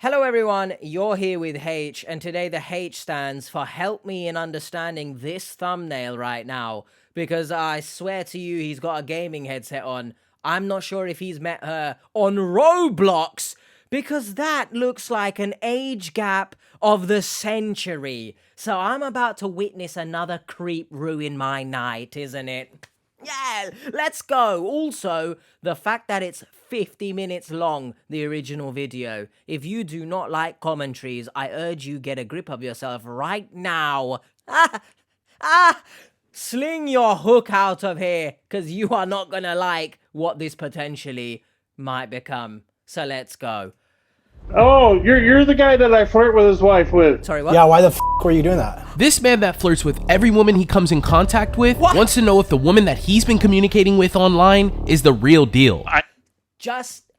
Hello everyone, you're here with H, and today the H stands for help me in understanding this thumbnail right now, because I swear to you he's got a gaming headset on. I'm not sure if he's met her on Roblox, because that looks like an age gap of the century. So I'm about to witness another creep ruin my night, isn't it? Yeah, let's go. Also, the fact that it's 50 minutes long, the original video. If you do not like commentaries, I urge you get a grip of yourself right now. Sling your hook out of here, because you are not going to like what this potentially might become. So let's go. Oh, you're the guy that I flirt with his wife with. Sorry, what? Yeah, why the f were you doing that? This man that flirts with every woman he comes in contact with What? wants to know if the woman that he's been communicating with online is the real deal. Just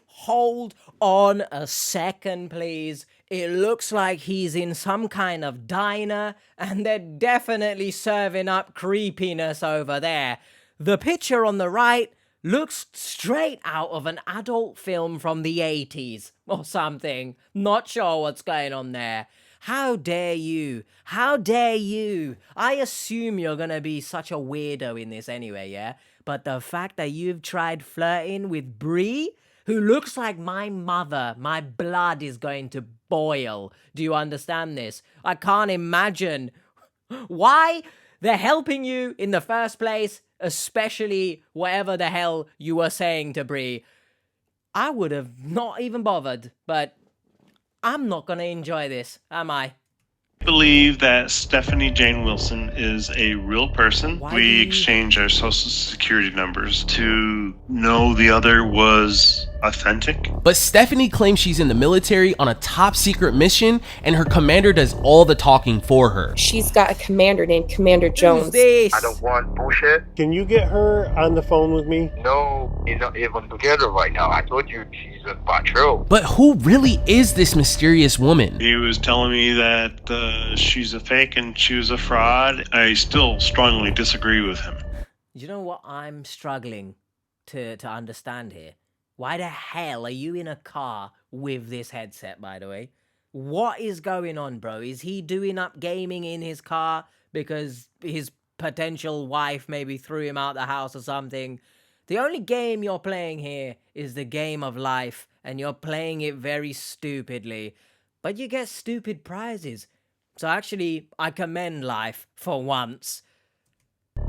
hold on a second, please. It looks like he's in some kind of diner, and they're definitely serving up creepiness over there. The picture on the right looks straight out of an adult film from the 80s or something. Not sure what's going on there. How dare you? How dare you? I assume you're gonna be such a weirdo in this anyway, yeah? But the fact that you've tried flirting with Bree, who looks like my mother, my blood is going to boil. Do you understand this? I can't imagine why they're helping you in the first place, especially whatever the hell you were saying to Bree. I would have not even bothered, but I'm not going to enjoy this, am I? I believe that Stephanie Jane Wilson is a real person. Why do We you- exchange our social security numbers to know the other was authentic. But Stephanie claims she's in the military on a top secret mission and her commander does all the talking for her. She's got a commander named Commander Who's Jones. this? I don't want bullshit. Can you get her on the phone with me? No, you're not even together right now. I told you she's a patrol. But who really is this mysterious woman? He was telling me that she's a fake and she was a fraud. I still strongly disagree with him. You know what I'm struggling to understand here? Why the hell are you in a car with this headset, by the way? What is going on, bro? Is he doing up gaming in his car because his potential wife maybe threw him out the house or something? The only game you're playing here is the game of life, and you're playing it very stupidly. But you get stupid prizes. So actually, I commend life for once.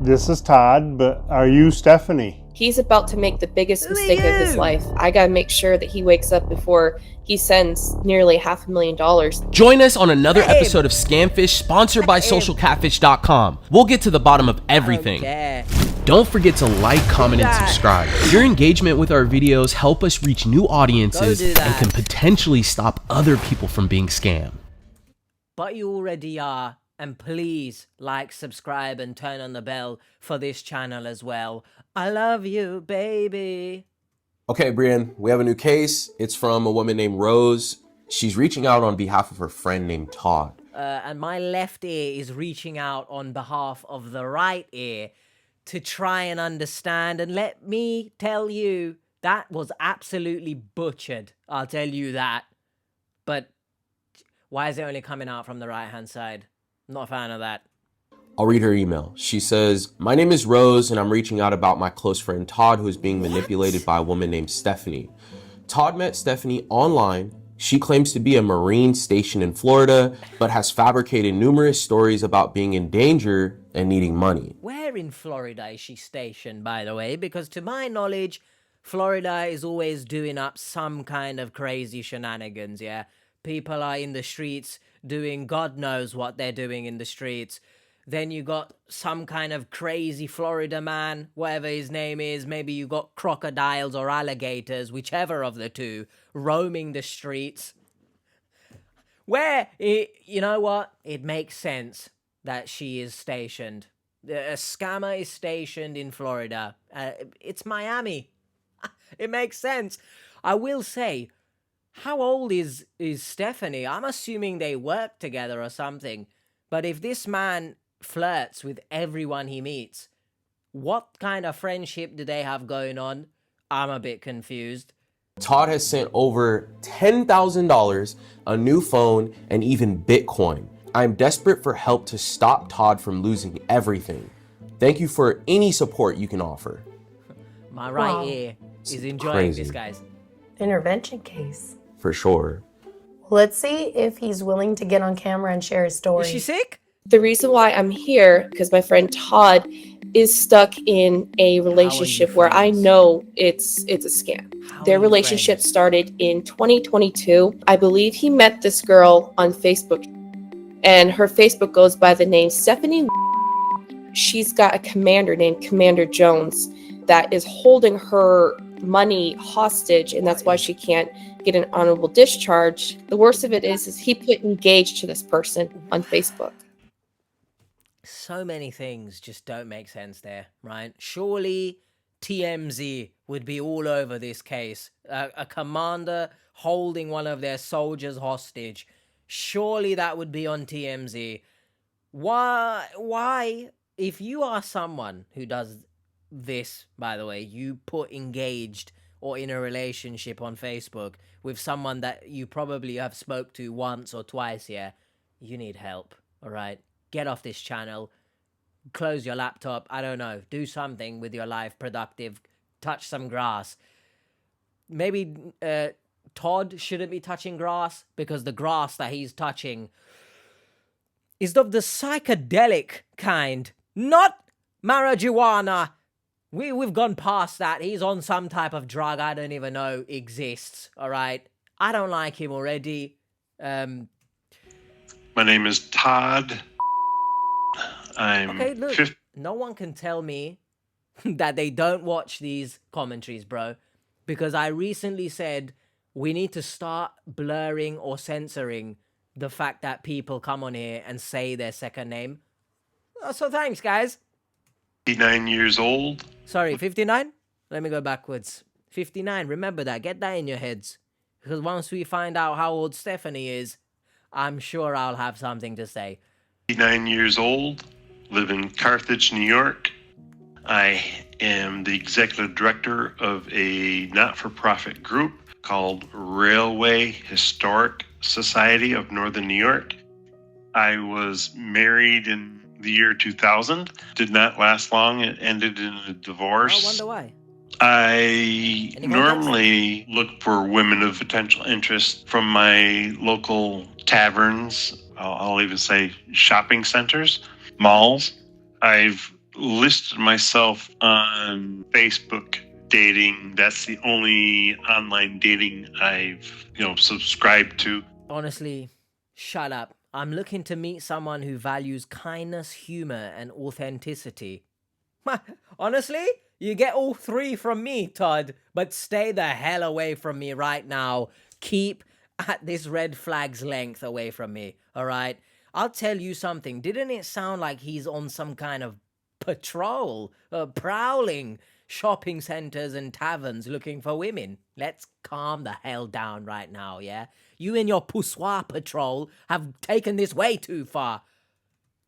This is Todd, but are you Stephanie? He's about to make the biggest Who are mistake of his you? life. I gotta make sure that he wakes up before he sends nearly $500,000. Join us on another Hey. episode of Scamfish, sponsored by Hey. socialcatfish.com. We'll get to the bottom of everything. Yeah. Don't forget to like, comment, and that. subscribe. Your engagement with our videos help us reach new audiences Go do that. and can potentially stop other people from being scammed. But you already are. And please like, subscribe, and turn on the bell for this channel as well. I love you, baby. Okay, Brian, we have a new case. It's from a woman named Rose. She's reaching out on behalf of her friend named Todd. And my left ear is reaching out on behalf of the right ear to try and understand. And let me tell you, that was absolutely butchered. I'll tell you that. But why is it only coming out from the right-hand side? Not a fan of that. I'll read her email. She says, "My name is Rose and I'm reaching out about my close friend Todd, who is being manipulated by a woman named Stephanie. Todd met Stephanie online. She claims to be a Marine stationed in Florida, but has fabricated numerous stories about being in danger and needing money. Where in Florida is she stationed, by the way? Because to my knowledge, Florida is always doing up some kind of crazy shenanigans, yeah? People are in the streets doing God knows what they're doing in the streets. Then you got some kind of crazy Florida man, whatever his name is. Maybe you got crocodiles or alligators, whichever of the two, roaming the streets. You know what? It makes sense that she is stationed. A scammer is stationed in Florida. It's Miami. It makes sense. I will say, how old is Stephanie? I'm assuming they work together or something. But if this man flirts with everyone he meets, what kind of friendship do they have going on? I'm a bit confused. Todd has sent over $10,000, a new phone, and even Bitcoin. I'm desperate for help to stop Todd from losing everything. Thank you for any support you can offer. My right Wow. ear is enjoying Crazy. this, guys. Intervention case. For sure. Let's see if he's willing to get on camera and share his story. Is she sick? The reason why I'm here, because my friend Todd is stuck in a relationship where I friends? know it's a scam. How Their are you relationship friends? started in 2022. I believe he met this girl on Facebook, and her Facebook goes by the name Stephanie. She's got a commander named Commander Jones that is holding her money hostage, and that's why she can't get an honorable discharge. The worst of it is he put engaged to this person on Facebook. So many things just don't make sense there, right? Surely TMZ would be all over this case. A commander holding one of their soldiers hostage. Surely that would be on TMZ. Why, if you are someone who does this, by the way, you put engaged or in a relationship on Facebook with someone that you probably have spoke to once or twice, yeah, you need help, all right? Get off this channel, close your laptop, I don't know, do something with your life productive, touch some grass. Maybe Todd shouldn't be touching grass because the grass that he's touching is of the psychedelic kind, not marijuana. We've gone past that. He's on some type of drug I don't even know exists, all right? I don't like him already. My name is Todd. I'm Okay, look, 50. no one can tell me that they don't watch these commentaries, bro, because I recently said we need to start blurring or censoring the fact that people come on here and say their second name. So thanks, guys. 59 years old. Sorry, 59? Let me go backwards. 59, remember that. Get that in your heads. Because once we find out how old Stephanie is, I'm sure I'll have something to say. 59 years old. Live in Carthage, New York. I am the executive director of a not-for-profit group called Railway Historic Society of Northern New York. I was married in the year 2000. Did not last long. It ended in a divorce. I wonder why. I Any normally look for women of potential interest from my local taverns. I'll even say shopping centers, malls. I've listed myself on Facebook dating. That's the only online dating I've, subscribed to. Honestly, shut up. I'm looking to meet someone who values kindness, humor, and authenticity. Honestly, you get all three from me, Todd, but stay the hell away from me right now. Keep at this red flag's length away from me, all right? I'll tell you something. Didn't it sound like he's on some kind of patrol, prowling shopping centers and taverns looking for women? Let's calm the hell down right now, yeah? You and your poussoir patrol have taken this way too far.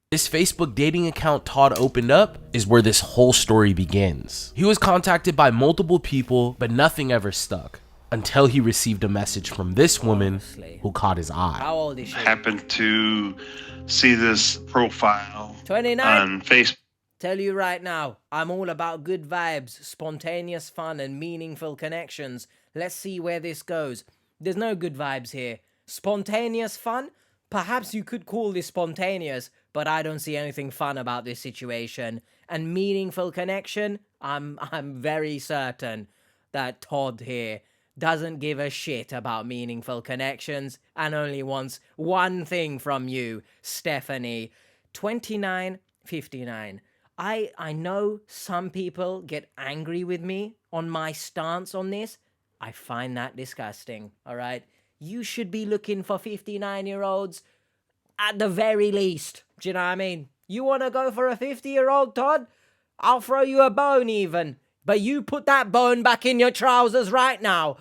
This Facebook dating account Todd opened up is where this whole story begins. He was contacted by multiple people, but nothing ever stuck until he received a message from this woman who caught his eye. How old is she? Happened to see this profile 29. on Facebook. Tell you right now, I'm all about good vibes, spontaneous fun, and meaningful connections. Let's see where this goes. There's no good vibes here. Spontaneous fun? Perhaps you could call this spontaneous, but I don't see anything fun about this situation. And meaningful connection? I'm very certain that Todd here doesn't give a shit about meaningful connections and only wants one thing from you, Stephanie. 29, 59. I know some people get angry with me on my stance on this. I find that disgusting, all right? You should be looking for 59-year-olds at the very least. Do you know what I mean? You want to go for a 50-year-old, Todd? I'll throw you a bone even. But you put that bone back in your trousers right now.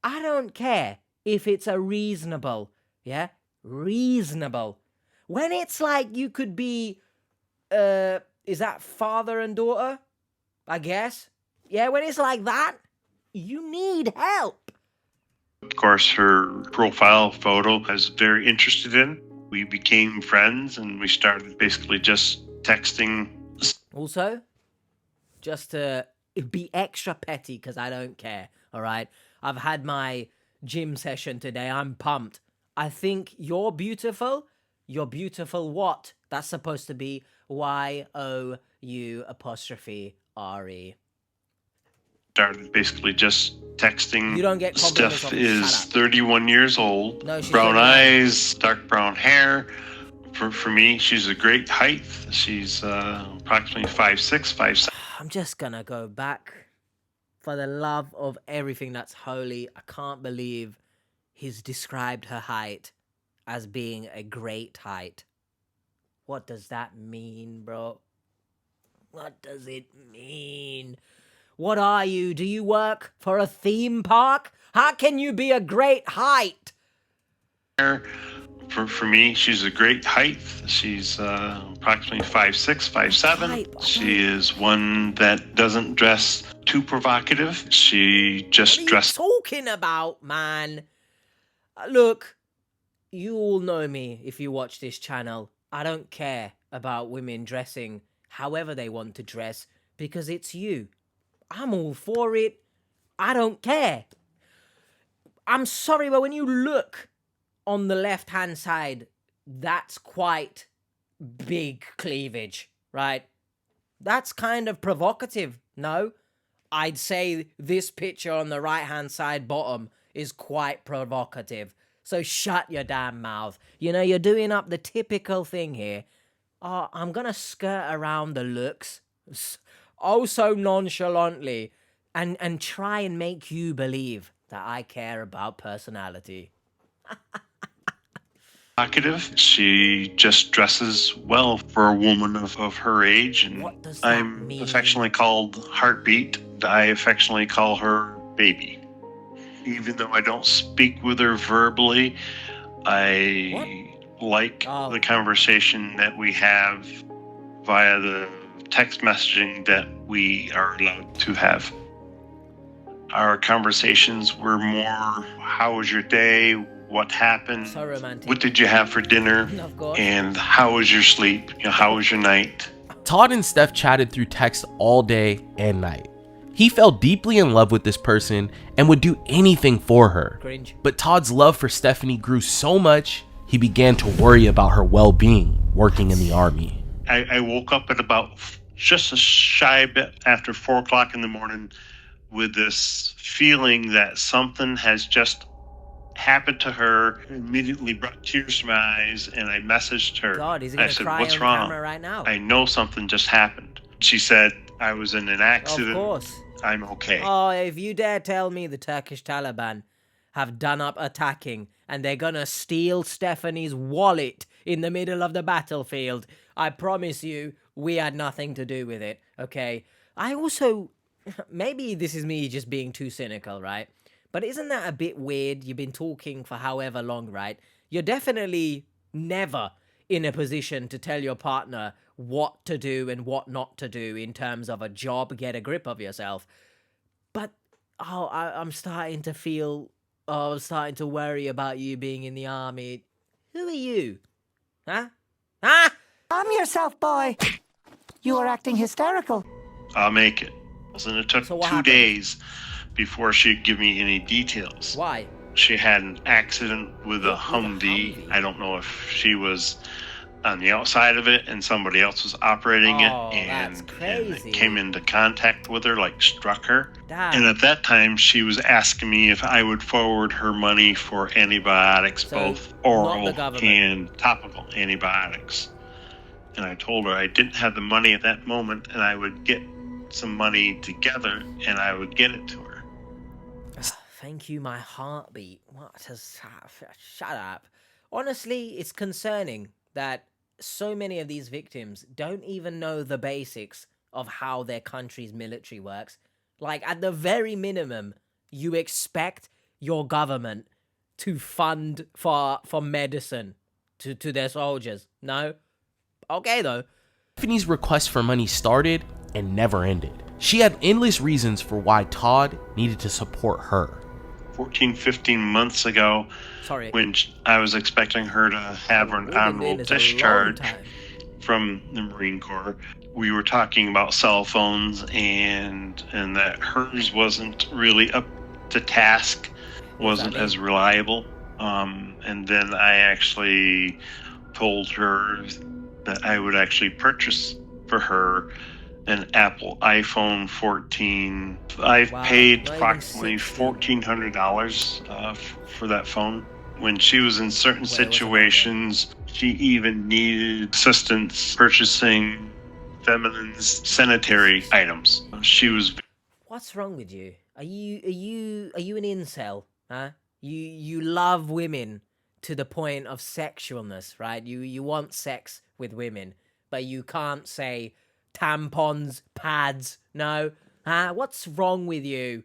I don't care if it's a reasonable, yeah? Reasonable. When it's like you could be, is that father and daughter? I guess. Yeah, when it's like that, you need help. Of course, her profile photo I was very interested in. We became friends and we started basically just texting. Also, just to be extra petty, because I don't care, all right? I've had my gym session today. I'm pumped. I think you're beautiful. You're beautiful what? That's supposed to be YOU''RE. Started basically just texting. You don't get compliments Steph off me. Shut is up. 31 years old. No, she's brown 29. eyes, dark brown hair. For me, she's a great height. She's approximately 5'6", 5'7". I'm just gonna go back. For the love of everything that's holy, I can't believe he's described her height as being a great height. What does that mean, bro? What does it mean? What are you? Do you work for a theme park? How can you be a great height? For me, she's a great height. She's approximately 5'6", 5'7". She is one that doesn't dress too provocative. She just What are dresses. you talking about, man? Look, you all know me if you watch this channel. I don't care about women dressing however they want to dress because it's you. I'm all for it. I don't care. I'm sorry, but when you look on the left-hand side, that's quite big cleavage, right? That's kind of provocative, no? I'd say this picture on the right-hand side bottom is quite provocative. So shut your damn mouth. You know, you're doing up the typical thing here. Oh, I'm gonna skirt around the looks oh so nonchalantly and try and make you believe that I care about personality. Provocative. She just dresses well for a woman of her age, and What does that I'm mean? affectionately called Heartbeat. I affectionately call her Baby. Even though I don't speak with her verbally, I like Oh. the conversation that we have via the text messaging that we are allowed to have. Our conversations were more, how was your day? What happened? So romantic. What did you have for dinner? Of course. And how was your sleep? You know, how was your night? Todd and Steph chatted through text all day and night. He fell deeply in love with this person and would do anything for her. Cringe. But Todd's love for Stephanie grew so much, he began to worry about her well-being working in the army. I woke up at about just a shy bit after 4 o'clock in the morning with this feeling that something has just happened to her. Immediately brought tears to my eyes, and I messaged her. God, is he I gonna said, cry "What's on wrong?" camera right now? I know something just happened. She said, "I was in an accident. Of course. I'm okay." Oh, if you dare tell me the Turkish Taliban have done up attacking and they're gonna steal Stephanie's wallet in the middle of the battlefield, I promise you, we had nothing to do with it, okay? I also, maybe this is me just being too cynical, right? But isn't that a bit weird? You've been talking for however long, right? You're definitely never in a position to tell your partner what to do and what not to do in terms of a job. Get a grip of yourself. But, I'm starting to feel, I'm starting to worry about you being in the army. Who are you? Huh? Huh? Calm yourself, boy. You are acting hysterical. I'll make it. And it took So 2 what happened? days before she'd give me any details. Why? She had an accident with a Humvee. Humvee? I don't know if she was on the outside of it and somebody else was operating Oh, it, and, that's and crazy. it came into contact with her, like struck her. Damn. And at that time, she was asking me if I would forward her money for antibiotics, So, both not oral the government. and topical antibiotics. And I told her I didn't have the money at that moment, and I would get some money together and I would get it to her. Thank you, my heartbeat. What has... Shut up. Honestly, it's concerning that so many of these victims don't even know the basics of how their country's military works. Like, at the very minimum, you expect your government to fund for medicine to their soldiers. No? Okay, though. Stephanie's request for money started and never ended. She had endless reasons for why Todd needed to support her. 14, 15 months ago Sorry. when I was expecting her to have an We've been honorable doing this a long discharge time. from the Marine Corps. We were talking about cell phones and that hers wasn't really up to task, wasn't as reliable. And then I actually told her that I would actually purchase for her an Apple iPhone 14. I've paid approximately $1,400 for that phone. When she was in certain situations, she even needed assistance purchasing feminine sanitary items. She was. What's wrong with you? Are you an incel? Huh? You love women to the point of sexualness, right? You want sex with women, but you can't say tampons, pads, no? Huh? What's wrong with you?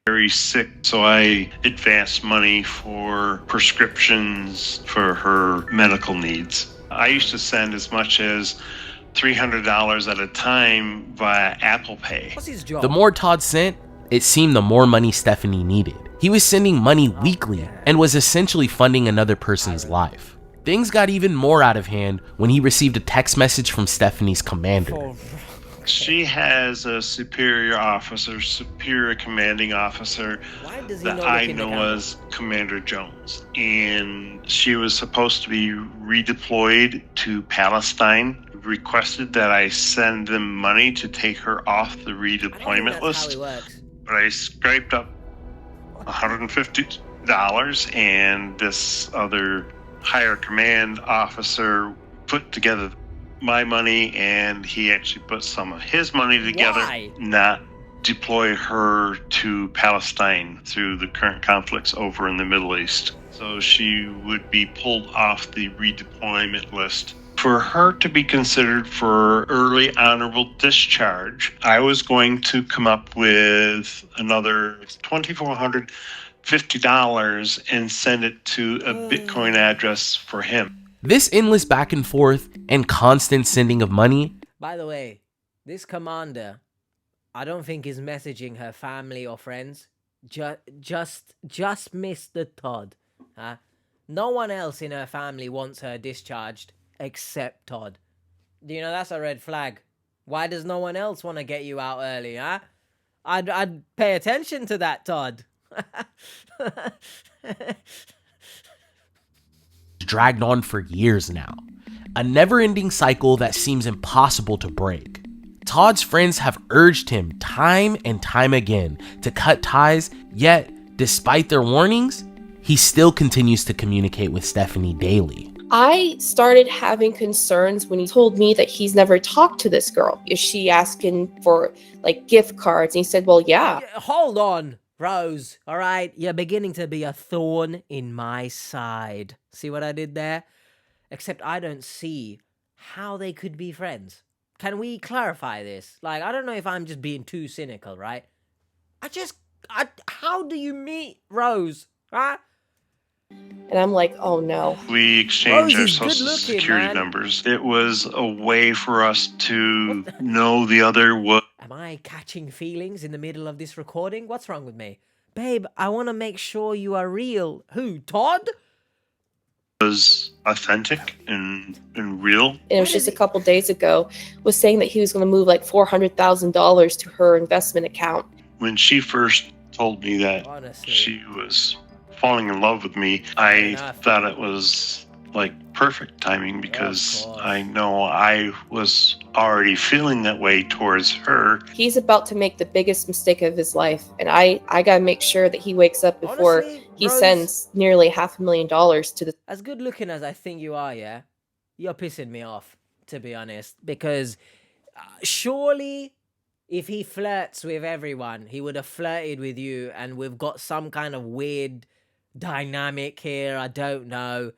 Very sick, so I advanced money for prescriptions for her medical needs. I used to send as much as $300 at a time via Apple Pay. What's his job? The more Todd sent, it seemed the more money Stephanie needed. He was sending money weekly and was essentially funding another person's life. Things got even more out of hand when he received a text message from Stephanie's commander. She has a superior commanding officer that I know as Commander Jones. And she was supposed to be redeployed to Palestine. Requested that I send them money to take her off the redeployment list. But I scraped up $150, and this other higher command officer put together my money, and he actually put some of his money together. Why? Not deploy her to Palestine through the current conflicts over in the Middle East. So she would be pulled off the redeployment list. For her to be considered for early honorable discharge, I was going to come up with another $2,450 and send it to a Bitcoin address for him. This endless back and forth and constant sending of money. By the way, this commander, I don't think is messaging her family or friends. Just Mr. Todd. Huh? No one else in her family wants her discharged except Todd. Do you know that's a red flag? Why does no one else want to get you out early, huh? I'd pay attention to that, Todd. Dragged on for years now. A never-ending cycle that seems impossible to break. Todd's friends have urged him time and time again to cut ties, yet, despite their warnings, he still continues to communicate with Stephanie daily. I started having concerns when he told me that he's never talked to this girl. Is she asking for like gift cards? And he said, well, yeah. Hold on, Rose. All right, you're beginning to be a thorn in my side. See what I did there? Except I don't see how they could be friends. Can we clarify this? Like, I don't know if I'm just being too cynical, right? How do you meet Rose? Huh? And I'm like, oh no. We exchanged our social security numbers. It was a way for us to know the other. Am I catching feelings in the middle of this recording? What's wrong with me? Babe, I want to make sure you are real. Who, Todd? Was authentic and real. And it was just a couple days ago, was saying that he was going to move like $400,000 to her investment account. When she first told me that she was falling in love with me, I thought it was like perfect timing because I know I was already feeling that way towards her. He's about to make the biggest mistake of his life, and I gotta make sure that he wakes up before he sends nearly $500,000 to the... As good looking as I think you are, yeah, you're pissing me off, to be honest, because surely if he flirts with everyone, he would have flirted with you, and we've got some kind of weird dynamic here. I don't know.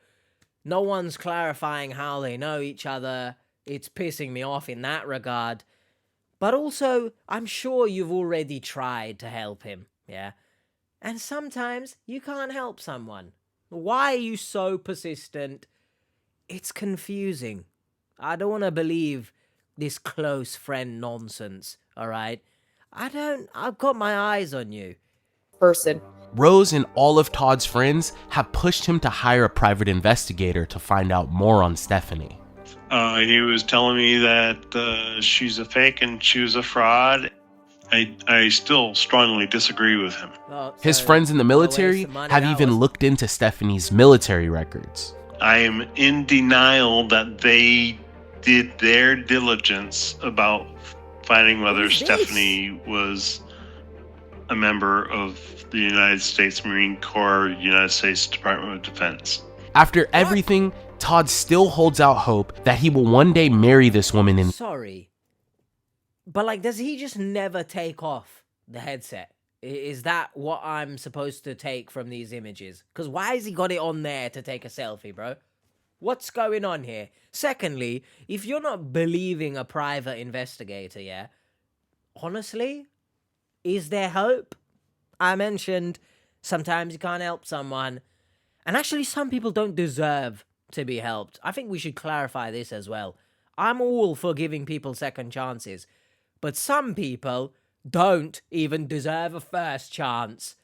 No one's clarifying how they know each other. It's pissing me off in that regard. But also, I'm sure you've already tried to help him, yeah? And sometimes you can't help someone. Why are you so persistent? It's confusing. I don't want to believe this close friend nonsense, all right? I've got my eyes on you. person. Rose and all of Todd's friends have pushed him to hire a private investigator to find out more on Stephanie. He was telling me that she's a fake and she was a fraud. I still strongly disagree with him. His friends in the military have even looked into Stephanie's military records. I am in denial that they did their diligence about finding whether Stephanie was a member of the United States Marine Corps, United States Department of Defense. After everything, Todd still holds out hope that he will one day marry this woman in... Sorry, but like, does he just never take off the headset? Is that what I'm supposed to take from these images? Because why has he got it on there to take a selfie, bro? What's going on here? Secondly, if you're not believing a private investigator, yeah, honestly, is there hope? I mentioned sometimes you can't help someone, and actually some people don't deserve to be helped. I think we should clarify this as well. I'm all for giving people second chances, but some people don't even deserve a first chance.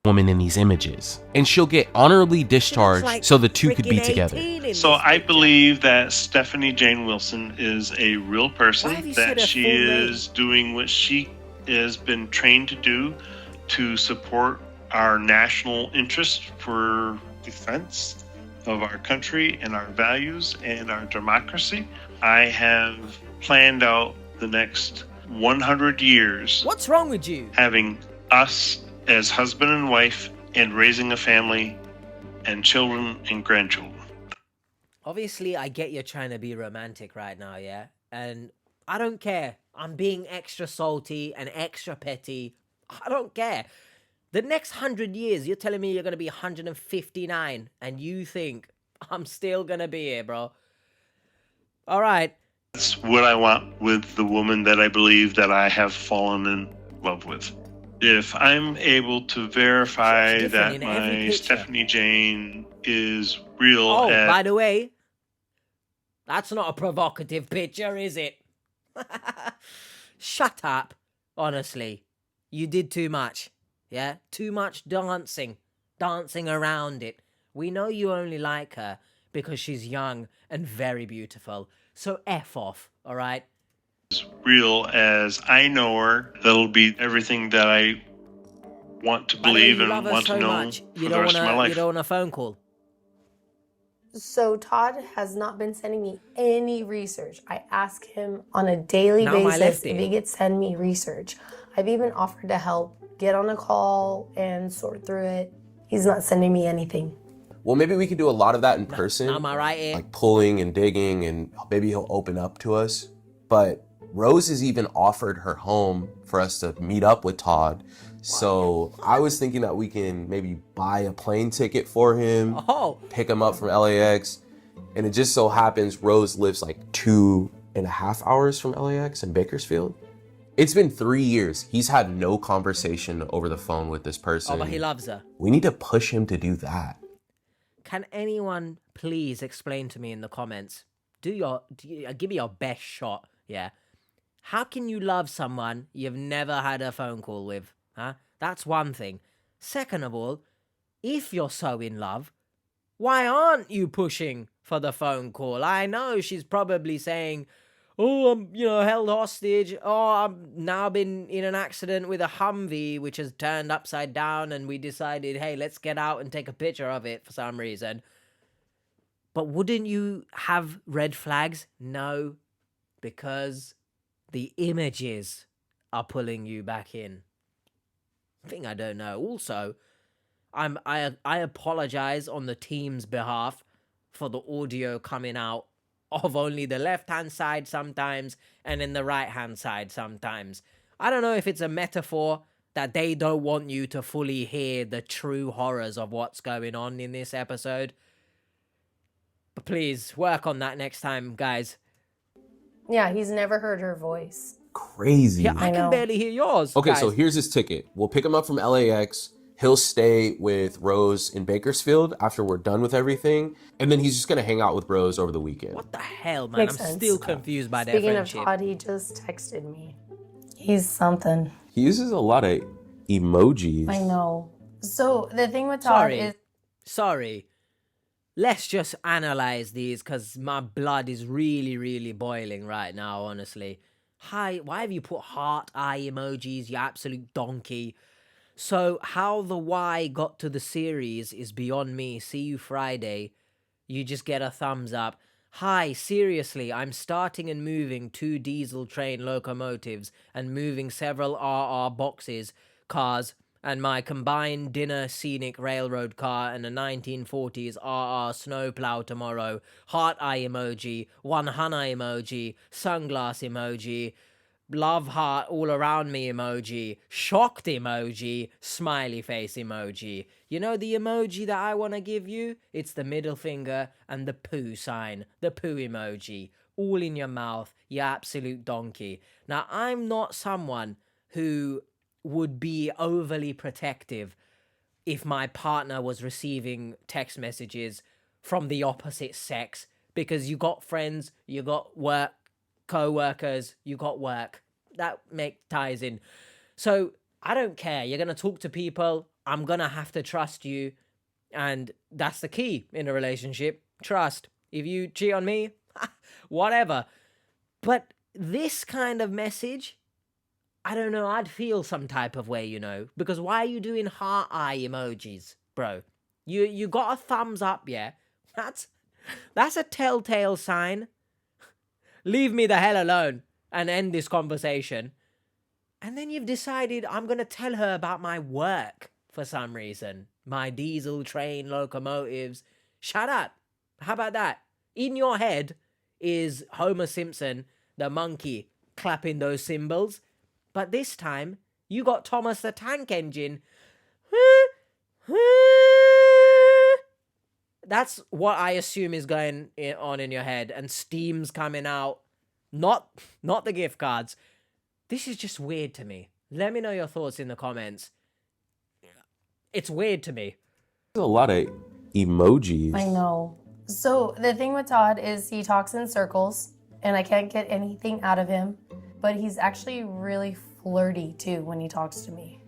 Woman in these images, and she'll get honorably discharged like so the two could be together. So I believe that Stephanie Jane Wilson is a real Why person, have you said that her she full name? is doing what she has been trained to do to support our national interest for defense of our country and our values and our democracy. I have planned out the next 100 years What's wrong with you? having us as husband and wife and raising a family and children and grandchildren. Obviously, I get you're trying to be romantic right now, yeah? And I don't care. I'm being extra salty and extra petty. I don't care. The next 100 years, you're telling me you're going to be 159 and you think I'm still going to be here, bro. All right. That's what I want with the woman that I believe that I have fallen in love with. If I'm able to verify It's that different in every my picture. Stephanie Jane is real, Oh, as by the way, that's not a provocative picture, is it? Shut up. Honestly, you did too much. Yeah? Too much dancing. Dancing around it. We know you only like her because she's young and very beautiful. So F off, all right? real as I know her, that'll be everything that I want to By the way, believe you and love her want so to know much, for the rest of my life. you don't want a phone call. So Todd has not been sending me any research. I ask him on a daily Now my basis lefty. if he could send me research. I've even offered to help get on a call and sort through it. He's not sending me anything. Well, maybe we could do a lot of that in person. Am I right here? Like pulling and digging, and maybe he'll open up to us. But Rose has even offered her home for us to meet up with Todd. So I was thinking that we can maybe buy a plane ticket for him, Oh, pick him up from LAX. And it just so happens Rose lives like 2.5 hours from LAX in Bakersfield. It's been 3 years. He's had no conversation over the phone with this person. oh, but he loves her. We need to push him to do that. Can anyone please explain to me in the comments? Give me your best shot, yeah? How can you love someone you've never had a phone call with, huh? That's one thing. Second of all, if you're so in love, why aren't you pushing for the phone call? I know she's probably saying, oh, I'm, held hostage. Oh, I've now been in an accident with a Humvee, which has turned upside down, and we decided, hey, let's get out and take a picture of it for some reason. But wouldn't you have red flags? No, because the images are pulling you back in. I don't know. Also, I apologize on the team's behalf for the audio coming out of only the left-hand side sometimes and in the right-hand side sometimes. I don't know if it's a metaphor that they don't want you to fully hear the true horrors of what's going on in this episode. But please, work on that next time, guys. Yeah, he's never heard her voice. Crazy. Yeah, I can know. barely hear yours. Okay, guys. so here's his ticket. We'll pick him up from LAX. He'll stay with Rose in Bakersfield after we're done with everything. And then he's just going to hang out with Rose over the weekend. What the hell, man? Makes I'm sense. still confused by their Speaking of friendship. Todd, he just texted me. He's something. He uses a lot of emojis. I know. So the thing with Todd is Sorry. Let's just analyze these because my blood is really, really boiling right now, honestly. Hi, why have you put heart eye emojis, you absolute donkey? So, how the Y got to the series is beyond me. See you Friday. You just get a thumbs up. Hi, seriously, I'm starting and moving 2 diesel train locomotives and moving several RR boxes, cars, and my combined dinner scenic railroad car and a 1940s RR snowplow tomorrow. Heart eye emoji, one hana emoji, sunglass emoji, love heart all around me emoji, shocked emoji, smiley face emoji. You know the emoji that I want to give you? It's the middle finger and the poo sign, the poo emoji, all in your mouth, you absolute donkey. Now, I'm not someone who would be overly protective if my partner was receiving text messages from the opposite sex, because you got friends, you got work, co-workers, you got work. That ties in. So I don't care. You're going to talk to people. I'm going to have to trust you. And that's the key in a relationship. Trust. If you cheat on me, whatever. But this kind of message, I don't know, I'd feel some type of way, you know, because why are you doing heart eye emojis, bro? You got a thumbs up, yeah? That's a telltale sign. Leave me the hell alone and end this conversation. And then you've decided I'm going to tell her about my work for some reason. My diesel train locomotives. Shut up. How about that? In your head is Homer Simpson, the monkey, clapping those cymbals. But this time, you got Thomas the Tank Engine. That's what I assume is going on in your head. And steam's coming out. Not the gift cards. This is just weird to me. Let me know your thoughts in the comments. It's weird to me. There's a lot of emojis. I know. So the thing with Todd is he talks in circles and I can't get anything out of him, but he's actually really flirty too when he talks to me.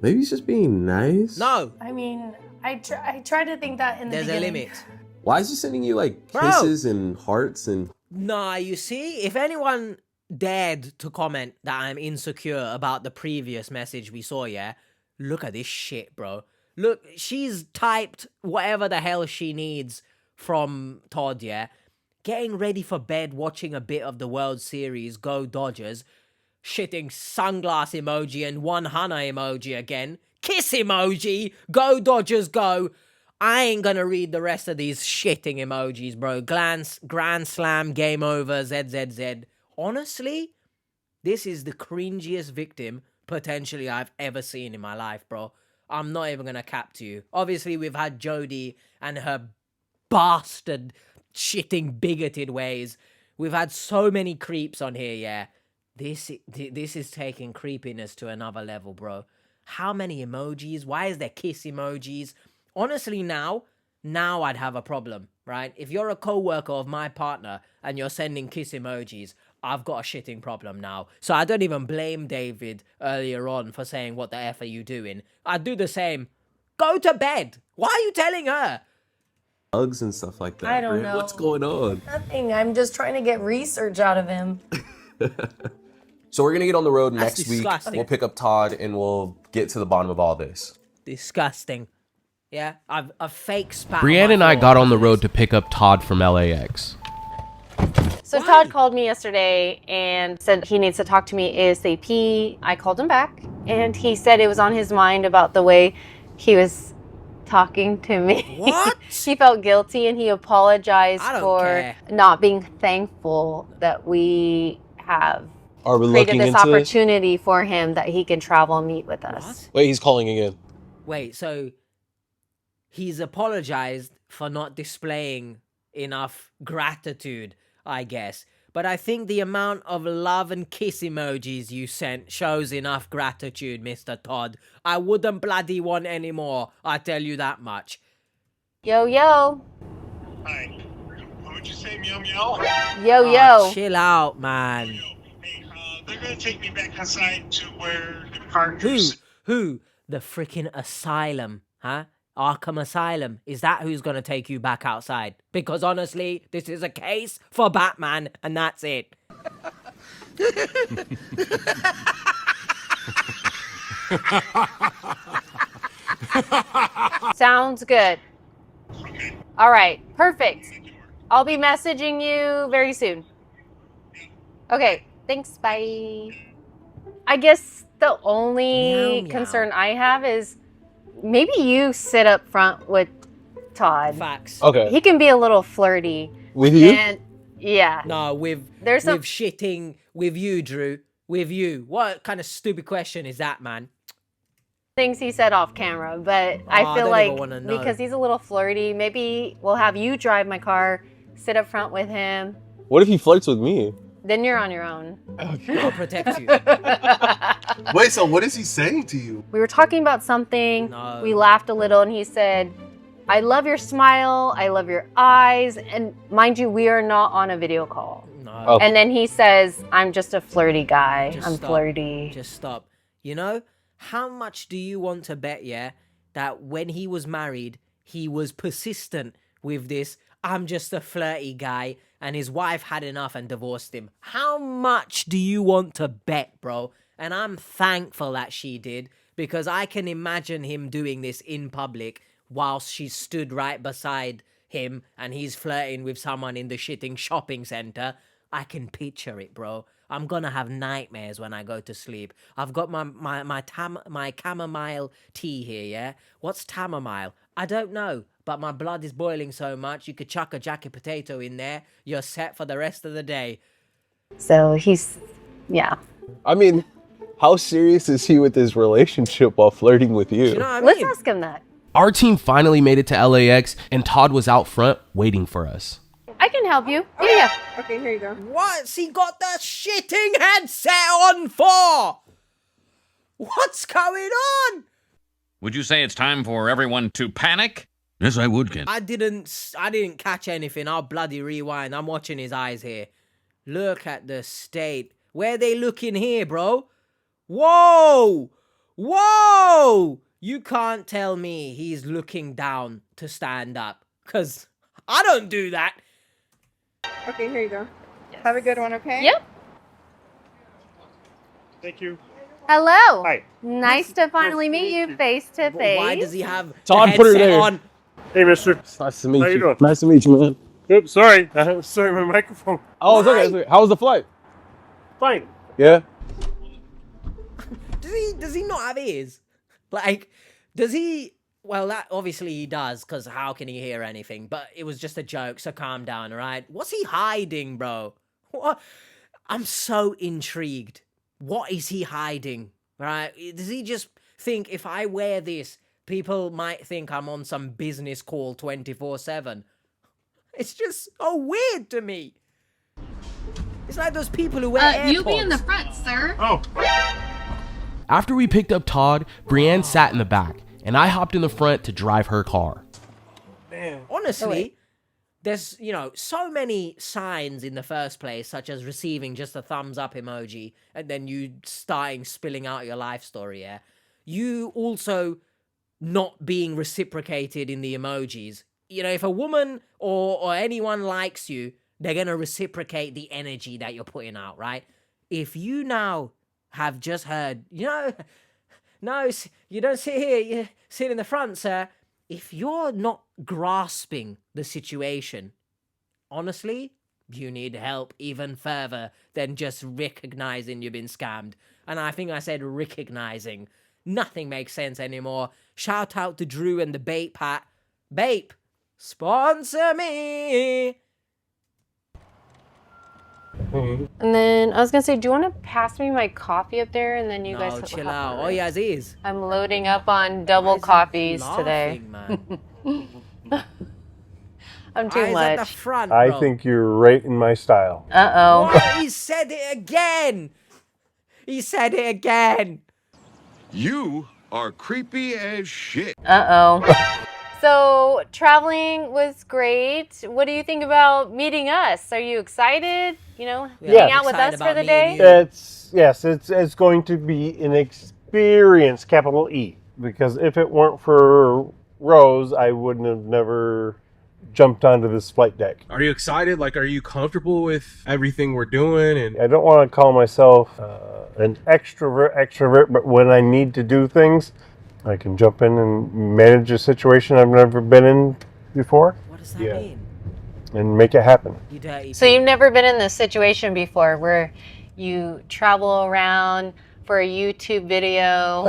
Maybe he's just being nice. No. I mean, I try to think that in the There's beginning. a limit. Why is he sending you like Bro. kisses and hearts and... Nah, you see, if anyone dared to comment that I'm insecure about the previous message we saw, yeah, look at this shit, bro. Look, she's typed whatever the hell she needs from Todd, yeah, getting ready for bed, watching a bit of the World Series, go Dodgers, shitting sunglass emoji and one hana emoji again, kiss emoji, go Dodgers go. I ain't gonna read the rest of these shitting emojis, bro. Grand slam, game over, ZZZ. Honestly, this is the cringiest victim potentially I've ever seen in my life, bro. I'm not even gonna cap to you. Obviously, we've had Jodie and her bastard shitting bigoted ways. We've had so many creeps on here, yeah. This is taking creepiness to another level, bro. How many emojis? Why is there kiss emojis? Honestly, now I'd have a problem, right? If you're a co-worker of my partner and you're sending kiss emojis, I've got a shitting problem now. So I don't even blame David earlier on for saying, what the F are you doing? I'd do the same. Go to bed. Why are you telling her? Hugs and stuff like that. I don't know. What's going on? Nothing. I'm just trying to get research out of him. So we're going to get on the road That's next disgusting. week. We'll pick up Todd and we'll get to the bottom of all this. Disgusting. Yeah, I've a fake spat. Brienne and I got on the road to pick up Todd from LAX. So Todd called me yesterday and said he needs to talk to me ASAP. I called him back and he said it was on his mind about the way he was talking to me. What? He felt guilty and he apologized I don't for care. not being thankful that we have Are we created looking this into opportunity for him that he can travel and meet with us. What? Wait, he's calling again. Wait, so he's apologized for not displaying enough gratitude, I guess. But I think the amount of love and kiss emojis you sent shows enough gratitude, Mr. Todd. I wouldn't bloody want any more, I tell you that much. Yo, yo. Hi. What would you say, meow meow? Yo, Oh, yo. chill out, man. Hey, they're gonna take me back outside to where the car Who? is. Who? The freaking asylum, huh? Arkham Asylum. Is that who's gonna take you back outside? Because honestly, this is a case for Batman, and that's it. Sounds good. All right, perfect. I'll be messaging you very soon. Okay, thanks, bye. I guess the only Meow, meow. concern I have is maybe you sit up front with Todd. Facts. Okay. He can be a little flirty. With you? And yeah. No, with shitting with you, Drew. With you. What kind of stupid question is that, man? Things he said off camera, but I feel don't like even wanna know. because he's a little flirty, maybe we'll have you drive my car, sit up front with him. What if he flirts with me? Then you're on your own. I'll protect you. Wait, so what is he saying to you? We were talking about something. No. We laughed a little, and he said, "I love your smile. I love your eyes." And mind you, we are not on a video call. No. Oh. And then he says, "I'm just a flirty guy. Just I'm stop. flirty." Just stop. You know, how much do you want to bet, yeah, that when he was married, he was persistent with this, I'm just a flirty guy, and his wife had enough and divorced him? How much do you want to bet, bro? And I'm thankful that she did, because I can imagine him doing this in public whilst she stood right beside him and he's flirting with someone in the shitting shopping center. I can picture it, bro. I'm gonna have nightmares when I go to sleep. I've got my chamomile tea here, yeah? What's chamomile? I don't know, but my blood is boiling so much, you could chuck a jacket potato in there, you're set for the rest of the day. So he's, yeah. I mean, how serious is he with his relationship while flirting with you? Do you know what I mean? Let's ask him that. Our team finally made it to LAX, and Todd was out front waiting for us. I can help you. Yeah. Okay, here you go. What's he got the shitting headset on for? What's going on? Would you say it's time for everyone to panic? Yes, I would, Ken. I didn't catch anything. I'll bloody rewind. I'm watching his eyes here. Look at the state. Where they looking here, bro? Whoa! Whoa! You can't tell me he's looking down to stand up, because I don't do that. Okay, here you go. Have a good one, okay? Yep. Thank you. Hello. Hi. Nice to finally meet you face to face. Why does he have Todd, the put her headset there. on? Hey, mister. Nice to meet How you doing? Nice to meet you, man. Oops, sorry. Sorry, my microphone. Oh, it's okay. It's okay. How was the flight? Fine. Yeah? Does he not have ears? Like, does he? Well, that obviously he does, because how can he hear anything? But it was just a joke, so calm down, all right? What's he hiding, bro? What? I'm so intrigued. What is he hiding, right? Does he just think if I wear this, people might think I'm on some business call 24/7? It's just so weird to me. It's like those people who wear AirPods. You be in the front, sir. Oh. After we picked up Todd, Brienne sat in the back, and I hopped in the front to drive her car. Man. Honestly, there's, so many signs in the first place, such as receiving just a thumbs up emoji, and then you spilling out your life story, yeah? You also not being reciprocated in the emojis. If a woman or anyone likes you, they're going to reciprocate the energy that you're putting out, right? If you now have just heard, no, you don't sit here, you sit in the front, sir. If you're not grasping the situation, honestly, you need help even further than just recognizing you've been scammed. And I think I said recognizing. Nothing makes sense anymore. Shout out to Drew and the Bait Pat. Bape, sponsor me. And then I was gonna say, do you want to pass me my coffee up there, and then you guys No, chill hop out. on Oh, it? yeah, as is. I'm loading up on double coffees today. Man. I'm too Eyes at the much. front, I bro. think you're right in my style. Uh-oh. What? He said it again. He said it again. You are creepy as shit. Uh-oh. So traveling was great. What do you think about meeting us? Are you excited? Hang out with us excited for about the meeting day? you. It's going to be an experience, capital E, because if it weren't for Rose, I wouldn't have never jumped onto this flight deck. Are you excited? Like, are you comfortable with everything we're doing? And I don't want to call myself an extrovert, but when I need to do things, I can jump in and manage a situation I've never been in before. What does that mean? And make it happen. You dirty. So you've never been in this situation before where you travel around for a YouTube video?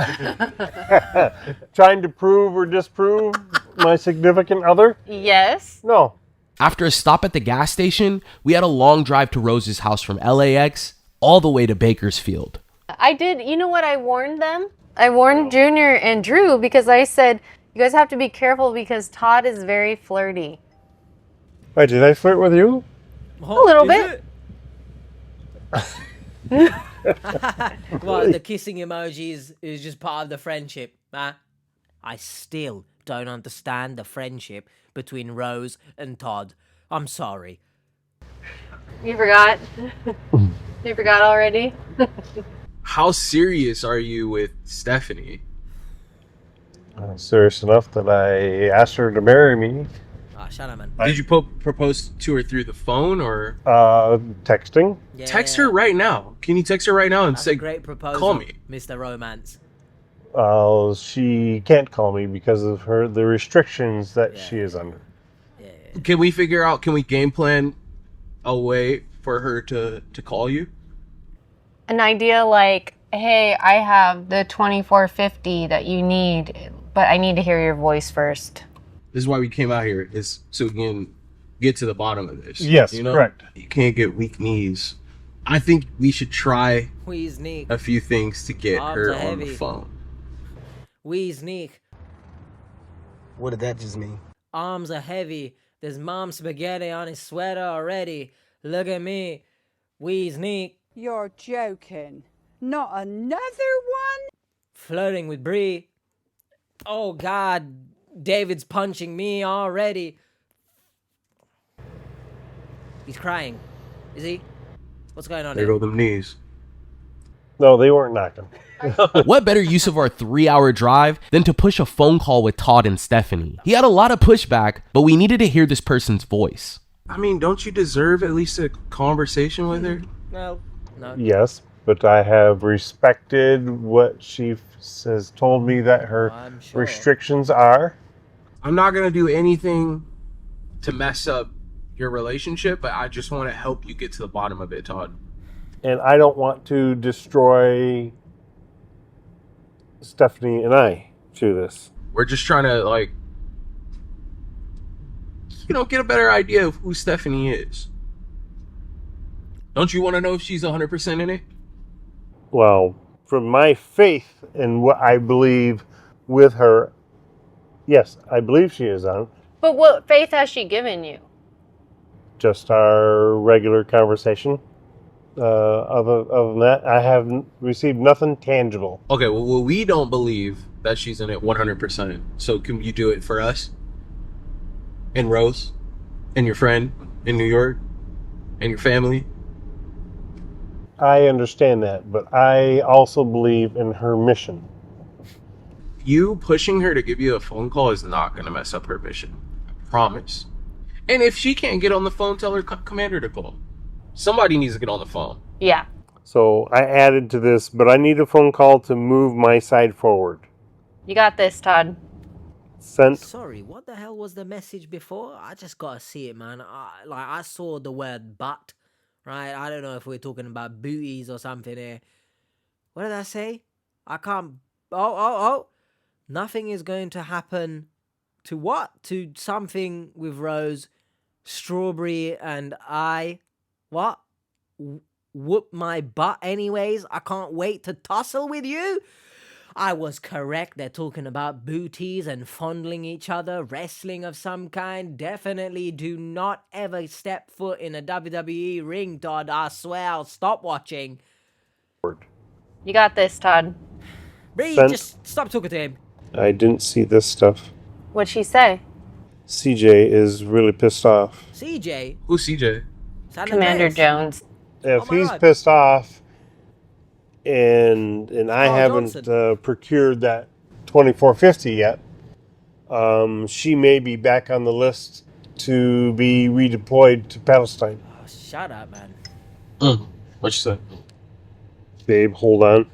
Trying to prove or disprove my significant other? Yes. No. After a stop at the gas station, we had a long drive to Rose's house from LAX all the way to Bakersfield. I did. You know what? I warned them. I warned Junior and Drew because I said, you guys have to be careful because Todd is very flirty. Wait, did I flirt with you? A little bit. Well, the kissing emojis is just part of the friendship, huh? I still don't understand the friendship between Rose and Todd. I'm sorry. You forgot? You forgot already? how serious are you with Stephanie? Serious enough that I asked her to marry me. Ah, shut up, man. Did you propose to her through the phone or? Texting. Yeah, text her right now. Can you text her right now and That's say, a great proposal, call me? Mr. Romance. She can't call me because of the restrictions that she is under. Can we figure out, can we game plan a way for her to call you? An idea like, hey, I have the 2450 that you need, but I need to hear your voice first. This is why we came out here, is so we can get to the bottom of this. Yes, correct. You can't get weak knees. I think we should try Wheeze Nick. a few things to get Arms her are on the heavy. phone. Wheeze Nick. What did that just mean? Arms are heavy. There's mom spaghetti on his sweater already. Look at me. Wheeze Nick. You're joking. Not another one? Flirting with Bree. Oh, God. David's punching me already. He's crying. Is he? What's going on There here? go them knees. No, they weren't knocking. What better use of our 3-hour drive than to push a phone call with Todd and Stephanie? He had a lot of pushback, but we needed to hear this person's voice. I mean, don't you deserve at least a conversation with her? No. Yes, but I have respected what she has told me that her restrictions are. I'm not going to do anything to mess up your relationship, but I just want to help you get to the bottom of it, Todd. And I don't want to destroy Stephanie and I through this. We're just trying to, get a better idea of who Stephanie is. Don't you want to know if she's 100% in it? Well, from my faith in what I believe with her, yes, I believe she is on. But what faith has she given you? Just our regular conversation. Other than that, I have received nothing tangible. Okay, well, we don't believe that she's in it 100%. So can you do it for us? And Rose? And your friend in New York? And your family? I understand that, but I also believe in her mission. You pushing her to give you a phone call is not going to mess up her mission. I promise. And if she can't get on the phone, tell her commander to call. Somebody needs to get on the phone. Yeah. So I added to this, but I need a phone call to move my side forward. You got this, Todd. Sent. Sorry, what the hell was the message before? I just gotta see it, man. I saw the word butt, right? I don't know if we're talking about booties or something here. What did I say? I can't... Oh. Nothing is going to happen to what? To something with Rose, Strawberry, and I... What? Whoop my butt anyways? I can't wait to tussle with you? I was correct. They're talking about booties and fondling each other, wrestling of some kind. Definitely do not ever step foot in a WWE ring, Todd. I swear I'll stop watching. You got this, Todd. Bree, Sent. just stop talking to him. I didn't see this stuff. What'd she say? CJ is really pissed off. CJ? Who's CJ? Commander Jones. If Oh my he's God. pissed off, and I Carl haven't Johnson. procured that 2450 yet. She may be back on the list to be redeployed to Palestine. Oh, shut up, man. What you say? Babe, hold on.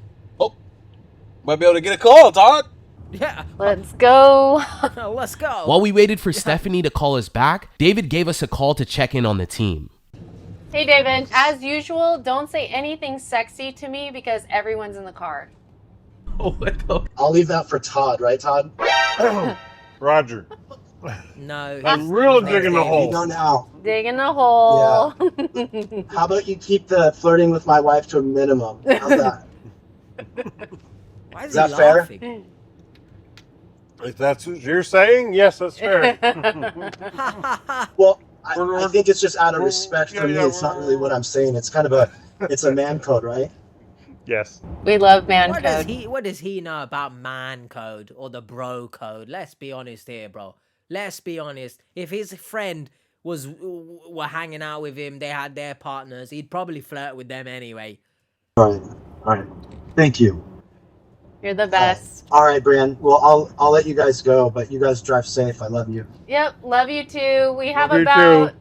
Might be able to get a call, Todd. Yeah. Let's go. Let's go. While we waited for Stephanie to call us back, David gave us a call to check in on the team. Hey, David. As usual, don't say anything sexy to me because everyone's in the car. I'll leave that for Todd, right, Todd? Roger. No. I'm real digging the hole. You know now. Digging the hole. Yeah. How about you keep the flirting with my wife to a minimum? How's that? Why Is that fair? If that's what you're saying, yes, that's fair. Well, I think it's just out of respect for me. It's not really what I'm saying. It's kind of it's a man code, right? Yes. We love man What code. what does he know about man code or the bro code? Let's be honest here, bro. Let's be honest. If his friend were hanging out with him, they had their partners, he'd probably flirt with them anyway. All right. Thank you. You're the best. All right, Brian. Well, I'll let you guys go, but you guys drive safe. I love you. Yep, love you too. We have Love you about...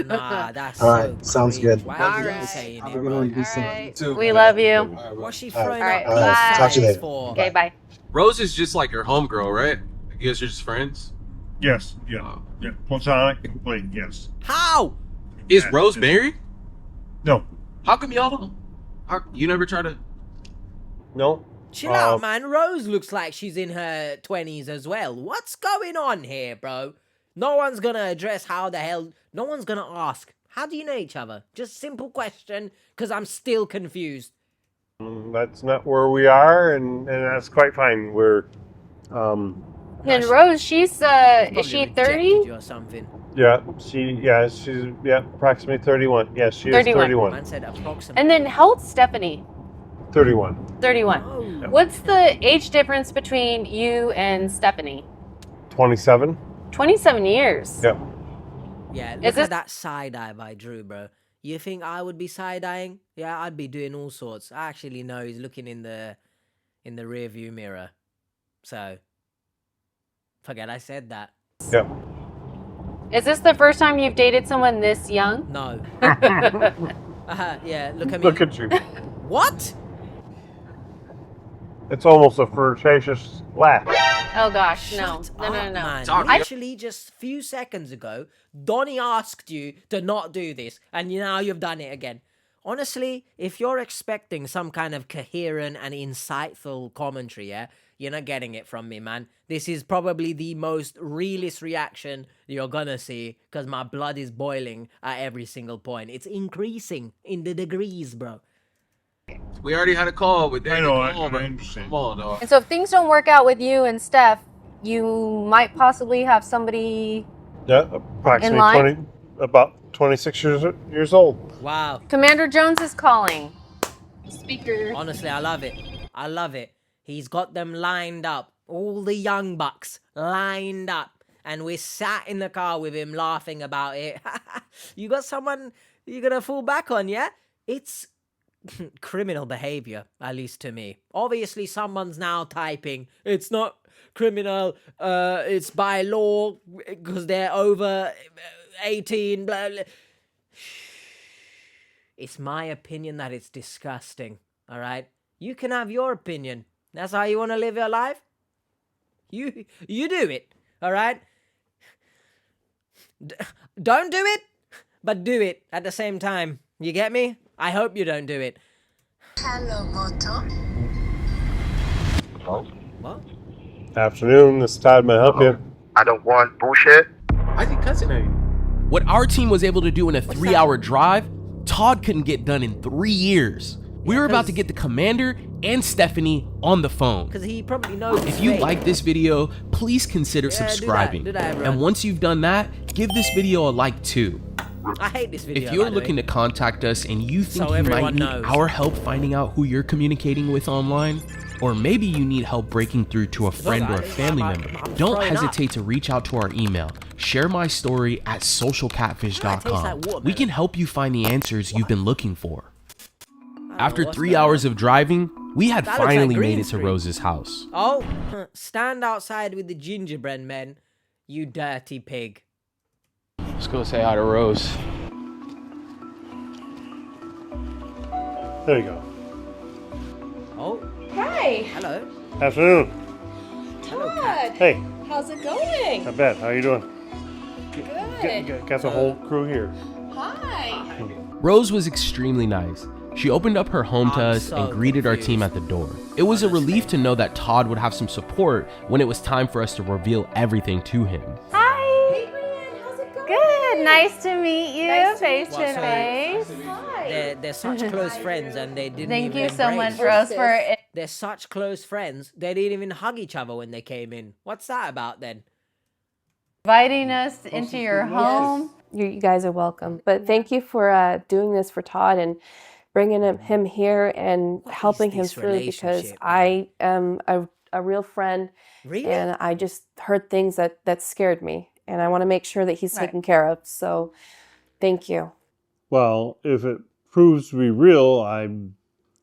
Nah, that's All right, sounds good. Why All are you right. saying Have it, a good bro? one. Be safe. We love you. What's she All right. throwing All right, up All right, talk to you lies later. for? Okay, bye. Rose is just like your homegirl, right? You guys are just friends. Yes. Yeah. Yeah. Platonically, yes. How? Is Rose married? No. How come y'all don't? You never try to? No. Chill out, man. Rose looks like she's in her 20s as well. What's going on here, bro? No one's gonna address how the hell... No one's gonna ask, how do you know each other? Just simple question, because I'm still confused. That's not where we are, and that's quite fine. We're... And Rose, she's, is she 30? Or something. she's approximately 31. Yes, she is 31. Man said approximately. And then how old's Stephanie? 31. 31. Oh. What's the age difference between you and Stephanie? 27. 27 years. Yep. Yeah, Is look this- at that side eye by Drew, bro. You think I would be side eyeing? Yeah, I'd be doing all sorts. I actually know he's looking in the rear view mirror. So forget I said that. Yep. Is this the first time you've dated someone this young? No. Yeah, look at me. Look at you. What? It's almost a flirtatious laugh. Oh gosh, no. Shut No. up, man. Sorry. Literally just a few seconds ago, Donnie asked you to not do this, and now you've done it again. Honestly, if you're expecting some kind of coherent and insightful commentary, yeah, you're not getting it from me, man. This is probably the most realist reaction you're gonna see, because my blood is boiling at every single point. It's increasing in the degrees, bro. We already had a call with David. I know, I Come understand. on, dog. And so if things don't work out with you and Steph, you might possibly have somebody... Yeah, In approximately line? about 26 years old. Wow. Commander Jones is calling. Speaker. Honestly, I love it. I love it. He's got them lined up. All the young bucks lined up. And we sat in the car with him laughing about it. You got someone you're going to fall back on, yeah? It's criminal behavior, at least to me. Obviously, someone's now typing, it's not criminal, it's by law, because they're over 18, blah, blah. It's my opinion that it's disgusting, all right? You can have your opinion. That's how you want to live your life? You do it, all right? Don't do it, but do it at the same time. You get me? I hope you don't do it. Hello, Moto. What? Afternoon, this is Todd. May I help you? I don't want bullshit. I think cousin name. What our team was able to do in a 3-hour drive, Todd couldn't get done in 3 years. We were about to get the commander and Stephanie on the phone. Because he probably knows. If you like this video, please consider Yeah, do that. subscribing. Do that, everyone. And once you've done that, give this video a like too. I hate this video. If you're by the looking way. to contact us and you think So you might everyone need knows. our help finding out who you're communicating with online, or maybe you need help breaking through to a friend or a family member, don't throwing hesitate to reach out to our email, sharemystory@socialcatfish.com. We can help you find the answers you've been looking for. After what's 3 going hours on? of driving, we had That looks like finally Green made it to Street. Rose's house. Oh, stand outside with the gingerbread men, you dirty pig. Let's go say hi to Rose. There you go. Oh, Hi, hello. Afternoon. Todd. Hey, How's it going? not bad. How you doing? Good. Got the whole crew here. Hi. Rose was extremely nice. She opened up her home to I'm us so and greeted our team at the door. It was a relief to know that Todd would have some support when it was time for us to reveal everything to him. Hi. Hey, Brian. How's it going? Good. Nice to meet you Nice to face meet to you. face. Hi. They're such close friends, and they didn't Thank even you so embrace. much, Rose, for They're such close friends, they didn't even hug each other when they came in. What's that about then? inviting us into your home. You guys are welcome. But thank you for doing this for Todd and bringing him here and What helping is him this through because relationship, I am a real friend. Really? And I just heard things that scared me. And I want to make sure that he's Right. taken care of. So thank you. Well, if it proves to be real,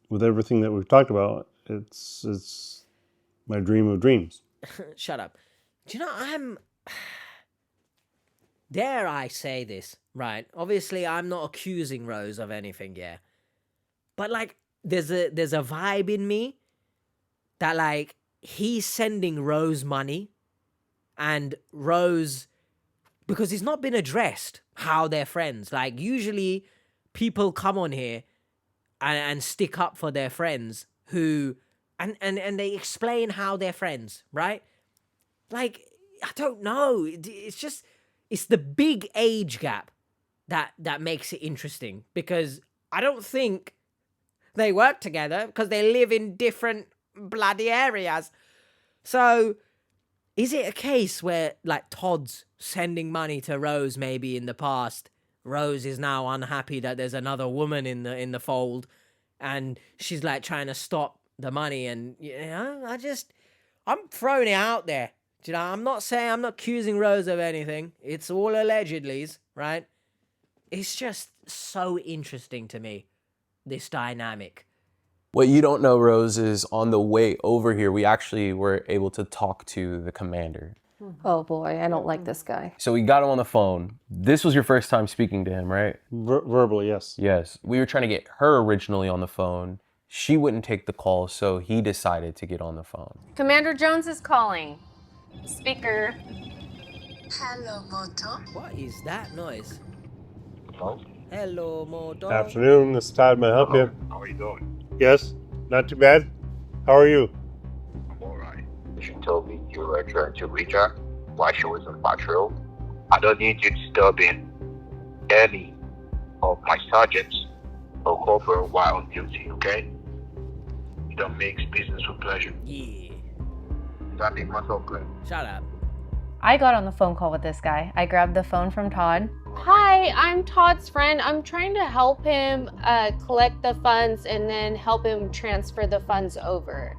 with everything that we've talked about, it's my dream of dreams. Shut up. Do you know, dare I say this, right? Obviously, I'm not accusing Rose of anything, yeah. But, like, there's a vibe in me that, like, he's sending Rose money, and Rose, because it's not been addressed how they're friends. Like, usually people come on here and stick up for their friends who, and they explain how they're friends, right? Like, I don't know. It's just, it's the big age gap that makes it interesting, because I don't think they work together because they live in different bloody areas. So is it a case where, like, Todd's sending money to Rose maybe in the past? Rose is now unhappy that there's another woman in the fold, and she's like trying to stop the money, and you know, I'm throwing it out there. Do you know, I'm not accusing Rose of anything. It's all allegedlys, right? It's just so interesting to me, this dynamic. What you don't know, Rose, is on the way over here, we actually were able to talk to the commander. Oh boy, I don't like this guy. So we got him on the phone. This was your first time speaking to him, right? Verbally, yes. Yes. We were trying to get her originally on the phone. She wouldn't take the call, so he decided to get on the phone. Commander Jones is calling. Speaker. Hello, Moto. What is that noise? Hello? Hello, Moto. Afternoon, this is Todd. May I help you? How are you doing? Yes, not too bad. How are you? I'm alright. She told me you were trying to reach her while she was on patrol. I don't need you disturbing any of my sergeants or corporal while on duty, okay? You don't mix business with pleasure. Yeah. Does that make myself clear? Shut up. I got on the phone call with this guy. I grabbed the phone from Todd. Hi, I'm Todd's friend. I'm trying to help him collect the funds and then help him transfer the funds over.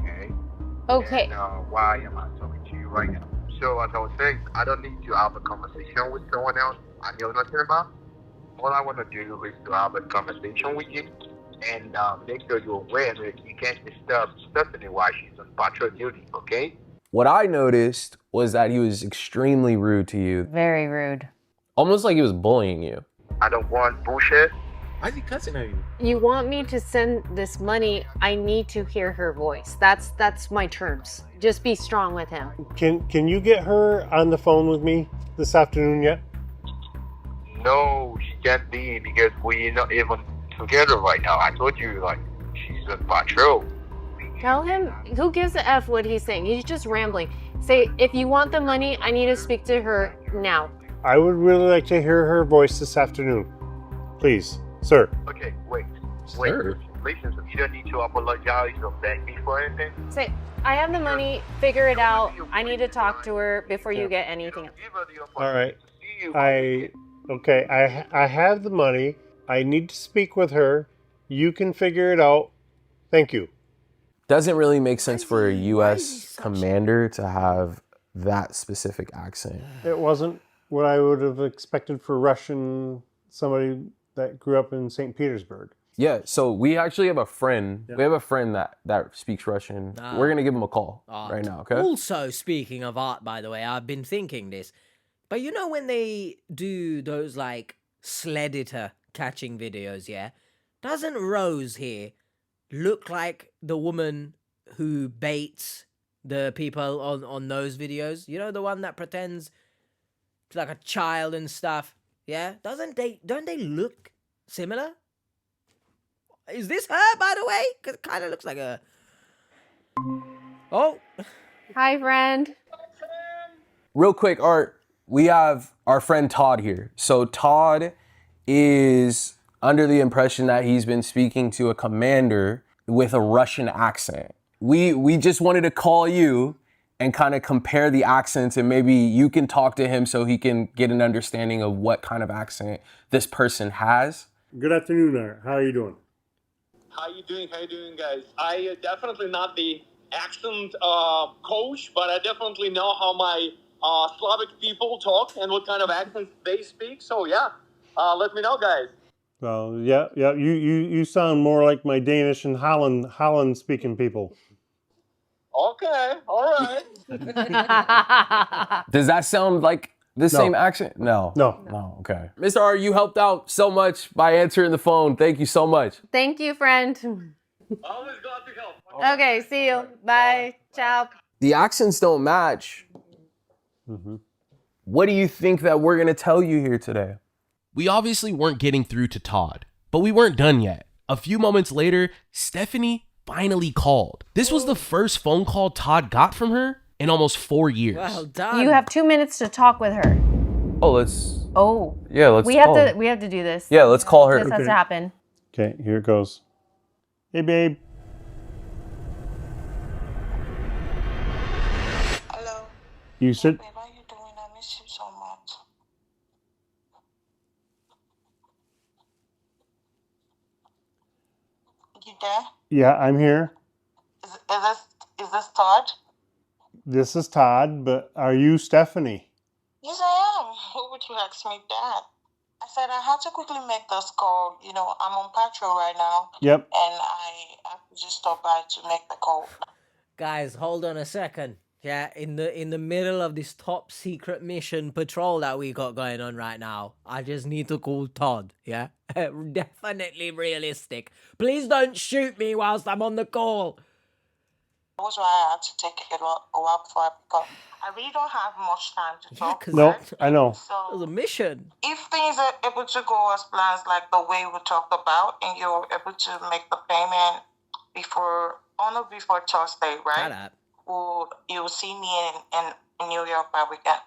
Okay. Okay. And why am I talking to you right now? So as I was saying, I don't need to have a conversation with someone else I know nothing about. All I want to do is to have a conversation with you and make sure you're aware that you can't disturb Stephanie while she's on patrol duty, okay? What I noticed was that he was extremely rude to you. Very rude. Almost like he was bullying you. I don't want bullshit. Why is he cussing at you? You want me to send this money, I need to hear her voice. That's my terms. Just be strong with him. Can you get her on the phone with me this afternoon yet? No, she can't be because we're not even together right now. I told you, like, she's on patrol. Tell him, who gives a F what he's saying? He's just rambling. Say, if you want the money, I need to speak to her now. I would really like to hear her voice this afternoon. Please, sir. Okay, wait. Sir? Listen, you don't need to apologize or beg me for anything. Say, I have the money, figure it out. I need to talk to her before you get anything else. All right. I have the money. I need to speak with her. You can figure it out. Thank you. Doesn't really make sense for a U.S. commander to have that specific accent. It wasn't what I would have expected for somebody that grew up in St. Petersburg. Yeah, so we actually have a friend. We have a friend that speaks Russian. We're gonna give him a call right now, okay? Also, speaking of art, by the way, I've been thinking this. But you know when they do those like Sledditor catching videos, yeah? Doesn't Rose here look like the woman who baits the people on those videos? You know, the one that pretends to like a child and stuff? Yeah? Don't they look similar? Is this her, by the way? Because it kind of looks like a... Oh. Hi, friend. Real quick, Art, we have our friend Todd here. So Todd is under the impression that he's been speaking to a commander with a Russian accent. We just wanted to call you and kind of compare the accents, and maybe you can talk to him so he can get an understanding of what kind of accent this person has. Good afternoon, Art. How are you doing? How you doing, guys? I definitely not the accent coach, but I definitely know how my Slavic people talk and what kind of accents they speak. So yeah, let me know, guys. Well, yeah. You sound more like my Danish and Holland speaking people. Okay, all right. Does that sound like the same accent? No. Okay. Mr. R, you helped out so much by answering the phone. Thank you so much. Thank you, friend. Always glad to help. Okay, see you. Bye. Ciao. The accents don't match. What do you think that we're gonna tell you here today? We obviously weren't getting through to Todd, but we weren't done yet. A few moments later, Stephanie finally called. This was the first phone call Todd got from her in almost 4 years. Well done. You have 2 minutes to talk with her. Oh, let's Oh. Yeah, let's we call have her. to we have to do this. Yeah, let's call her. This has to happen. Okay, here it goes. Hey, babe. Hello. You said... Babe, how you doing? I miss you so much. You there? Yeah, I'm here. Is this Todd? This is Todd, but are you Stephanie? Yes, I am. Who would you ask me that? I said I had to quickly make this call. You know, I'm on patrol right now. Yep. And I have to just stop by to make the call. Guys, hold on a second. Yeah, in the middle of this top secret mission patrol that we got going on right now, I just need to call Todd, yeah? Definitely realistic. Please don't shoot me whilst I'm on the call. That was why I had to take it a while before I pick up. I really don't have much time to talk. No, I know. It was a mission. If things are able to go as planned, like the way we talked about, and you're able to make the payment before Thursday, right? Shut up. You'll see me in New York by weekend.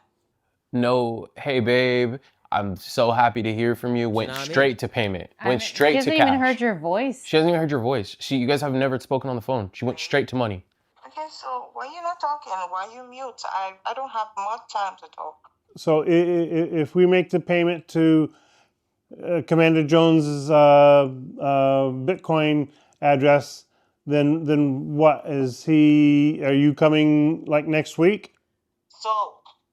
No, hey babe, I'm so happy to hear from you. Went know what I mean? straight to payment. Went straight to She cash. hasn't even heard your voice. She hasn't even heard your voice. You guys have never spoken on the phone. She went straight to money. Okay, so why you not talking? Why you mute? I don't have much time to talk. So if we make the payment to Commander Jones's Bitcoin address, then what is he? Are you coming like next week? So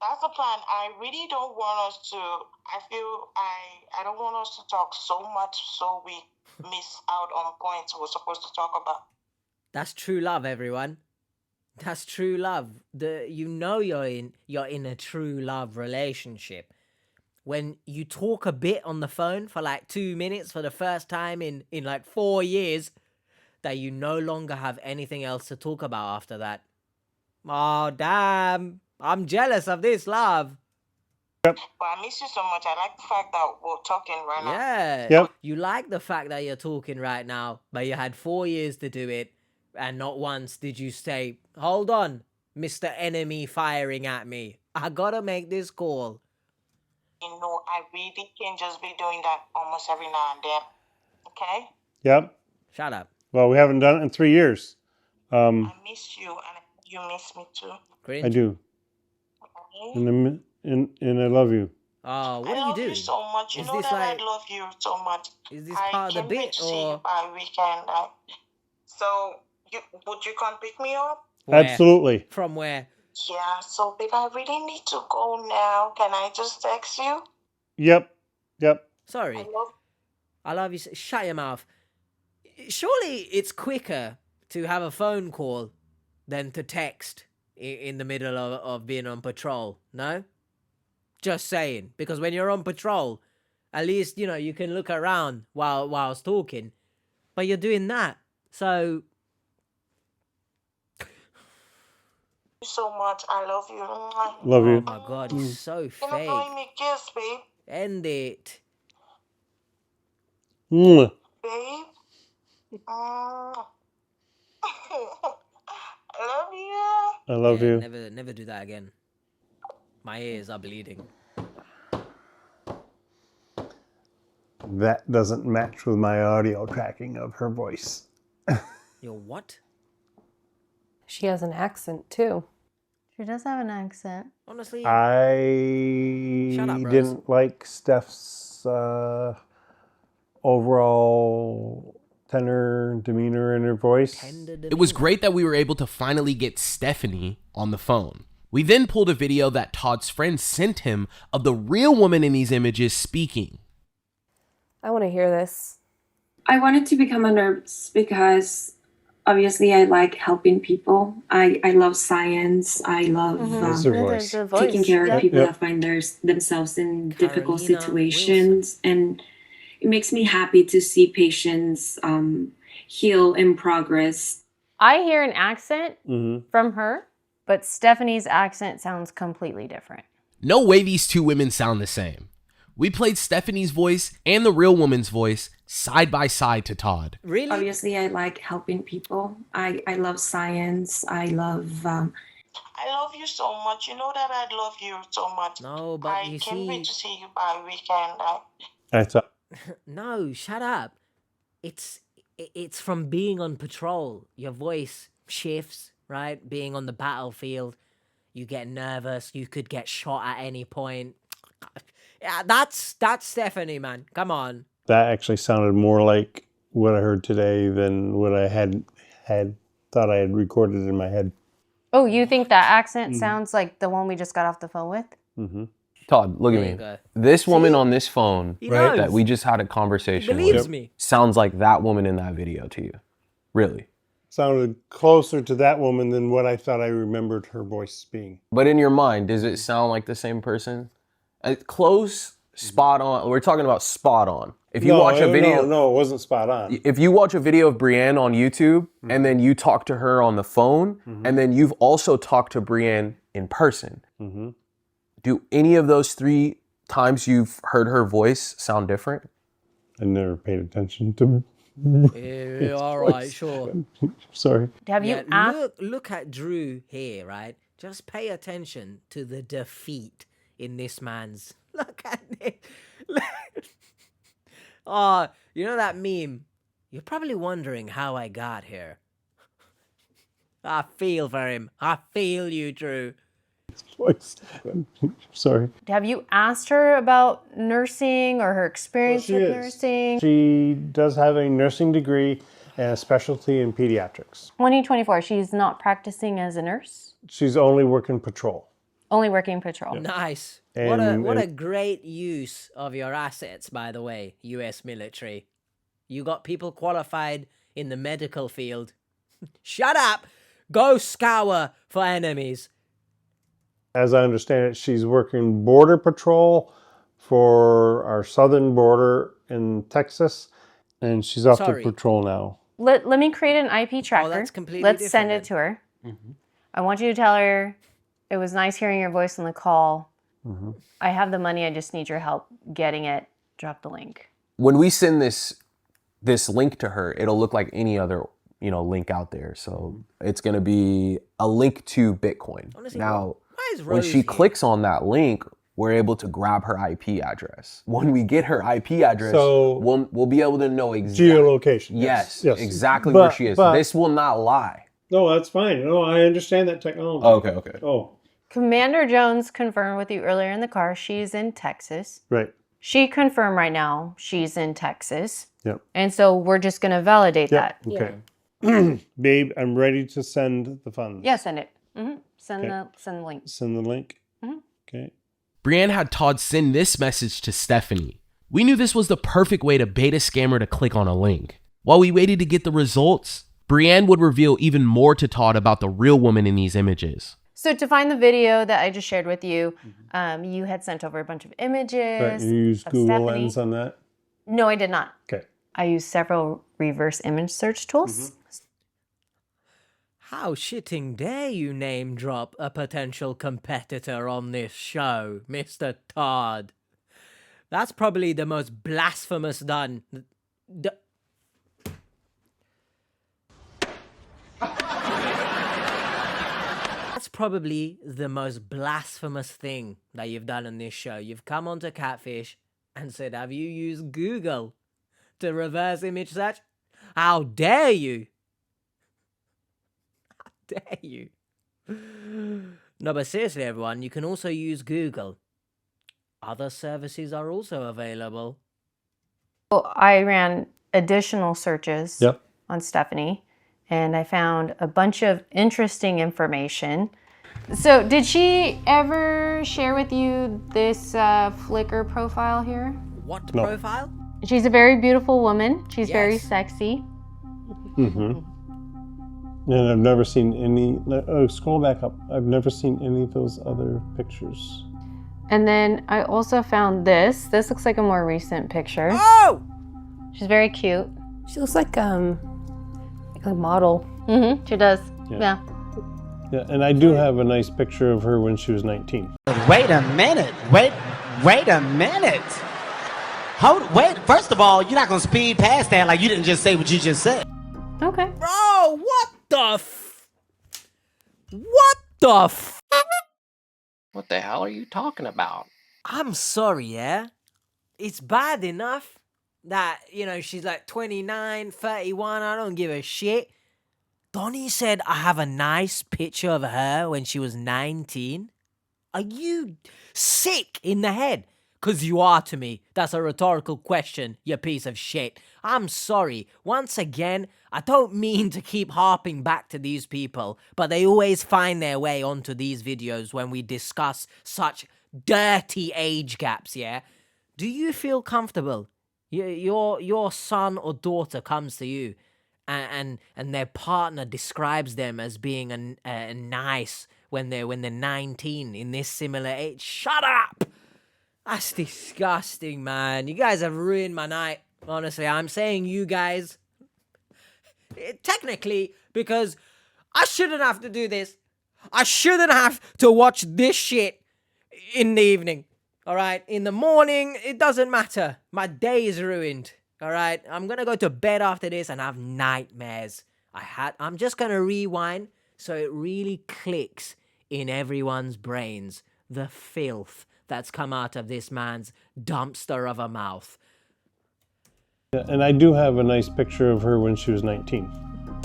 that's the plan. I really don't want us to. I feel I don't want us to talk so much so we miss out on points we're supposed to talk about. That's true love, everyone. That's true love. You're in a true love relationship when you talk a bit on the phone for like 2 minutes for the first time in like 4 years, that you no longer have anything else to talk about after that. Oh damn! I'm jealous of this love. But I miss you so much. I like the fact that we're talking right now. Yeah. Yep. You like the fact that you're talking right now, but you had 4 years to do it, and not once did you say, "Hold on, Mr. Enemy firing at me. I gotta make this call." You know, I really can just be doing that almost every now and then. Okay? Yep. Shut up. Well, we haven't done it in 3 years. I miss you, and you miss me too. Cringe. I do. Okay? And I love you. Oh, what I do you love do? you so much. You Is know this that like- I love you so much. Is this I part of the can't wait bit, to see you or by weekend. So, would you come pick me up? where? Absolutely. From where? Yeah, so babe, I really need to go now. Can I just text you? Yep. I Sorry. love I love you. Shut your mouth. Surely it's quicker to have a phone call than to text in the middle of being on patrol, no? Just saying. Because when you're on patrol, at least, you know, you can look around whilst talking. But you're doing that. So... so much. I love you. Love you. Oh my God, he's so You're not fake. blowing me a kiss, babe. End it. Mwah. Babe. I love you. I love you. Never do that again. My ears are bleeding. That doesn't match with my audio tracking of her voice. Your what? She has an accent too. She does have an accent. Honestly, I Shut up, Rose. didn't like Steph's overall tenor, demeanor in her voice. It was great that we were able to finally get Stephanie on the phone. We then pulled a video that Todd's friend sent him of the real woman in these images speaking. I want to hear this. I wanted to become a nurse because obviously I like helping people. I love science. I love taking care of people that find themselves in difficult situations. And it makes me happy to see patients heal in progress. I hear an accent from her, but Stephanie's accent sounds completely different. No way these two women sound the same. We played Stephanie's voice and the real woman's voice side by side to Todd. Really? Obviously, I like helping people. I love science. I love... I love you so much. You know that I love you so much. No, but I can't wait to see you by weekend. I thought... No, shut up. It's from being on patrol. Your voice shifts, right? Being on the battlefield. You get nervous. You could get shot at any point. Yeah, that's Stephanie, man. Come on. That actually sounded more like what I heard today than what I had thought I had recorded in my head. Oh, you think that accent sounds like the one we just got off the phone with? Mm-hmm. Todd, look at me. This woman on this phone that we just had a conversation with sounds like that woman in that video to you. Really. Sounded closer to that woman than what I thought I remembered her voice being. But in your mind, does it sound like the same person? Close, spot on. We're talking about spot on. If you watch a video, no, it wasn't spot on. If you watch a video of Brienne on YouTube and then you talk to her on the phone, and then you've also talked to Brienne in person, do any of those 3 times you've heard her voice sound different? I never paid attention to. Yeah, all right, sure. Sorry. Have you look at Drew here, right? Just pay attention to the defeat in this man's. Look at it. Oh, you know that meme? You're probably wondering how I got here. I feel for him. I feel you, Drew. Sorry. Have you asked her about nursing or her experience with nursing? She does have a nursing degree and a specialty in pediatrics. 2024, she's not practicing as a nurse? She's only working patrol. Only working patrol. Nice. And, what a great use of your assets, by the way, US military. You got people qualified in the medical field. Shut up! Go scour for enemies. As I understand it, she's working border patrol for our southern border in Texas, and she's off to patrol now. Let me create an IP tracker. that's completely Let's send different it to her. I want you to tell her it was nice hearing your voice on the call. I have the money. I just need your help getting it. Drop the link. When we send this link to her, it'll look like any other link out there. So it's going to be a link to Bitcoin. Honestly, now, why is when Rose she here? clicks on that link, we're able to grab her IP address. When we get her IP address, we'll be able to know exactly geolocation. Yes, exactly where she is. This will not lie. No, that's fine. No, I understand that technology. Okay. Oh. Commander Jones confirmed with you earlier in the car. She's in Texas. Right. She confirmed right now she's in Texas. Yep. And so we're just going to validate that. Okay. Babe, I'm ready to send the funds. Yeah, send it. Send the link. Send the link. Okay. Brienne had Todd send this message to Stephanie. We knew this was the perfect way to bait a scammer to click on a link. While we waited to get the results, Brienne would reveal even more to Todd about the real woman in these images. So to find the video that I just shared with you, you had sent over a bunch of images. Right, you used Google Lens on that? No, I did not. Okay. I used several reverse image search tools. How shitting dare you name drop a potential competitor on this show, Mr. Todd? That's probably the most blasphemous That's probably the most blasphemous thing that you've done on this show. You've come onto Catfish and said, have you used Google to reverse image search? How dare you? How dare you? No, but seriously, everyone, you can also use Google. Other services are also available. Well, I ran additional searches on Stephanie, and I found a bunch of interesting information. So did she ever share with you this Flickr profile here? What profile? She's a very beautiful woman. She's very sexy. And I've never seen any, scroll back up. I've never seen any of those other pictures. And then I also found this. This looks like a more recent picture. Oh! She's very cute. She looks like a model. She does. Yeah, and I do have a nice picture of her when she was 19. Wait a minute. Wait a minute. Wait, first of all, you're not going to speed past that like you didn't just say what you just said. Okay. Bro, what the What the hell are you talking about? I'm sorry, yeah? It's bad enough that, you know, she's like 29, 31, I don't give a shit. Donnie said I have a nice picture of her when she was 19. Are you sick in the head? 'Cause you are to me. That's a rhetorical question, you piece of shit. I'm sorry. Once again, I don't mean to keep harping back to these people, but they always find their way onto these videos when we discuss such dirty age gaps, yeah? Do you feel comfortable? Your son or daughter comes to you and their partner describes them as being a nice when they're 19 in this similar age. Shut up! That's disgusting, man. You guys have ruined my night. Honestly, I'm saying you guys. Technically, because I shouldn't have to do this. I shouldn't have to watch this shit in the evening. Alright? In the morning, it doesn't matter. My day is ruined. Alright? I'm gonna go to bed after this and have nightmares. I'm just gonna rewind so it really clicks in everyone's brains. The filth that's come out of this man's dumpster of a mouth. Yeah, and I do have a nice picture of her when she was 19.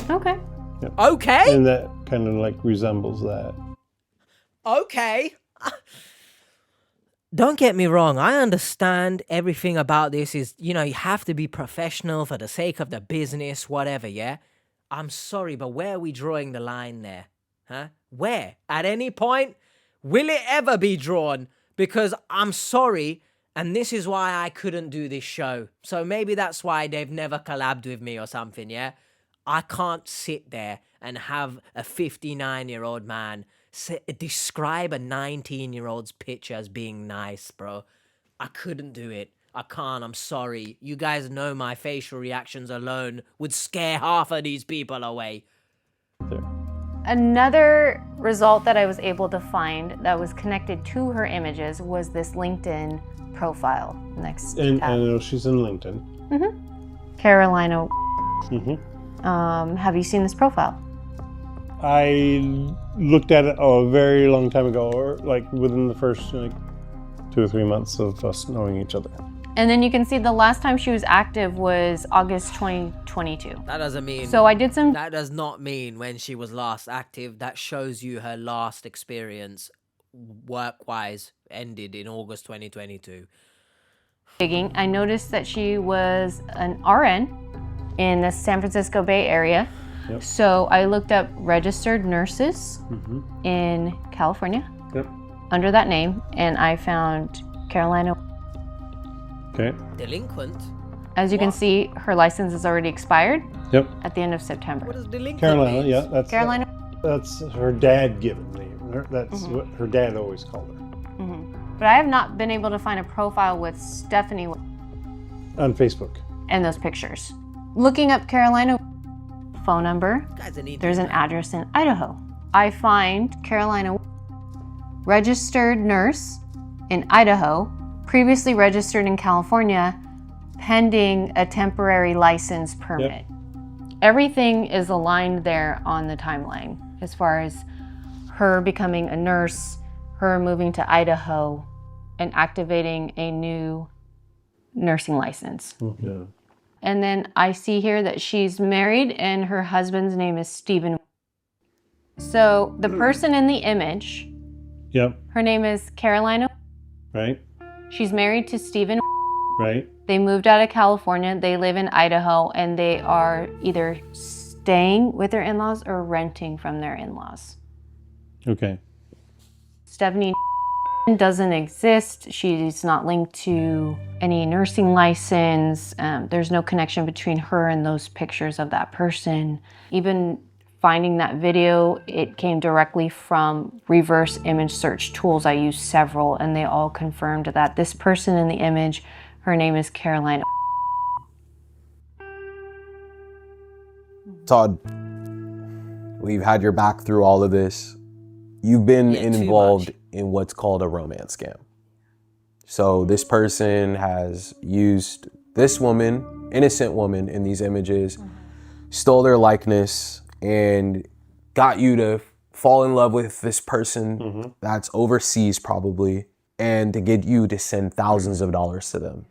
Okay. Yep. Okay. And that kind of like resembles that. Okay. Don't get me wrong. I understand everything about this is, you know, you have to be professional for the sake of the business, whatever, yeah? I'm sorry, but where are we drawing the line there? Huh? Where? At any point? Will it ever be drawn? Because I'm sorry, and this is why I couldn't do this show. So maybe that's why they've never collabed with me or something, yeah? I can't sit there and have a 59-year-old man describe a 19-year-old's picture as being nice, bro. I couldn't do it. I can't, I'm sorry. You guys know my facial reactions alone would scare half of these people away. Another result that I was able to find that was connected to her images was this LinkedIn profile. Next And I know she's in LinkedIn. Carolina. Have you seen this profile? I looked at it a very long time ago, or like within the first 2 or 3 months of us knowing each other. And then you can see the last time she was active was August 2022. That doesn't mean... So I did some... That does not mean when she was last active. That shows you her last experience, work-wise, ended in August 2022. Digging. I noticed that she was an RN in the San Francisco Bay Area. Yep. So I looked up registered nurses in California under that name, and I found Carolina. Okay. Delinquent? As you can see, her license is already expired. Yep. At the end of September. What does delinquent Carolina, mean? yeah, that's Carolina. That's her dad given name. That's what her dad always called her. But I have not been able to find a profile with Stephanie On Facebook. and those pictures. Looking up Carolina phone number, there's an address in Idaho. I find Carolina registered nurse in Idaho, previously registered in California, pending a temporary license permit. Everything is aligned there on the timeline as far as her becoming a nurse, her moving to Idaho, and activating a new nursing license. Yeah. And then I see here that she's married and her husband's name is Stephen. So the person in the image, Yep. her name is Carolina. Right. She's married to Stephen. Right. They moved out of California. They live in Idaho and they are either staying with their in-laws or renting from their in-laws. Okay. Stephanie doesn't exist. She's not linked to any nursing license. There's no connection between her and those pictures of that person. Even finding that video, it came directly from reverse image search tools. I used several and they all confirmed that this person in the image, her name is Carolina. Todd, we've had your back through all of this. You've been involved in what's called a romance scam. So this person has used this woman, innocent woman in these images, stole their likeness, and got you to fall in love with this person that's overseas probably, and to get you to send thousands of dollars to them.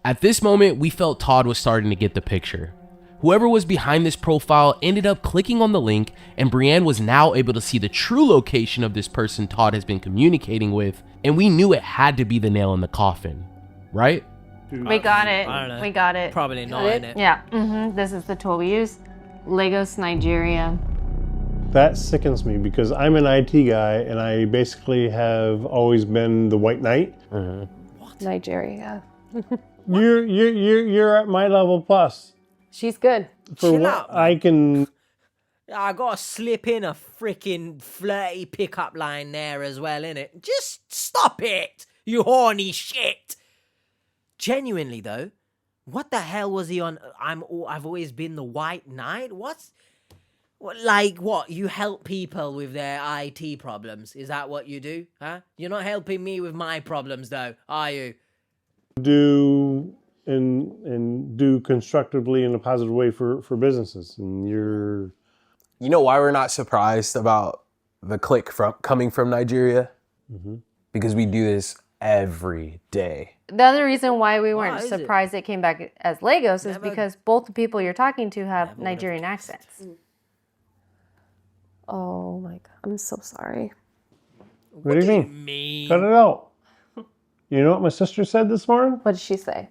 At this moment, we felt Todd was starting to get the picture. Whoever was behind this profile ended up clicking on the link, and Brienne was now able to see the true location of this person Todd has been communicating with, and we knew it had to be the nail in the coffin, right? We got it. I don't know. We got it. Probably not, innit? Yeah. This is the tool we use. Lagos, Nigeria. That sickens me because I'm an IT guy and I basically have always been the white knight. Nigeria. You're at my level plus. She's good. For Chill what out, I can. I gotta slip in a freaking flirty pickup line there as well, innit? Just stop it, you horny shit. Genuinely though, what the hell was he on? I've always been the white knight. What? Like what? You help people with their IT problems? Is that what you do? Huh? You're not helping me with my problems though, are you? Do and do constructively in a positive way for businesses, and you're. You know why we're not surprised about the click coming from Nigeria? Because we do this every day. The other reason why we weren't is it? surprised it came back as Lagos is because both the people you're talking to have Nigerian accents. Oh my God. I'm so sorry. What do you mean? Cut it out. You know what my sister said this morning? What did she say?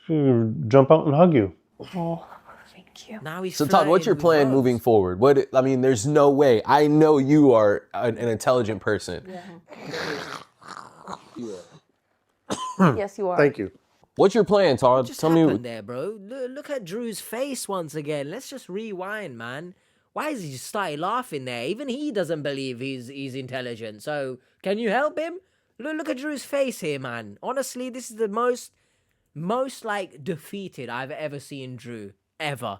She's gonna jump out and hug you. Oh, thank you. Now he's So Todd, what's your plan moving forward? I mean, there's no way. I know you are an intelligent person. Yes, you are. Thank you. What's your plan, Todd? Just Tell happened me. there, bro. Look at Drew's face once again. Let's just rewind, man. Why is he started laughing there? Even he doesn't believe he's intelligent. So can you help him? Look at Drew's face here, man. Honestly, this is the most like defeated I've ever seen Drew ever.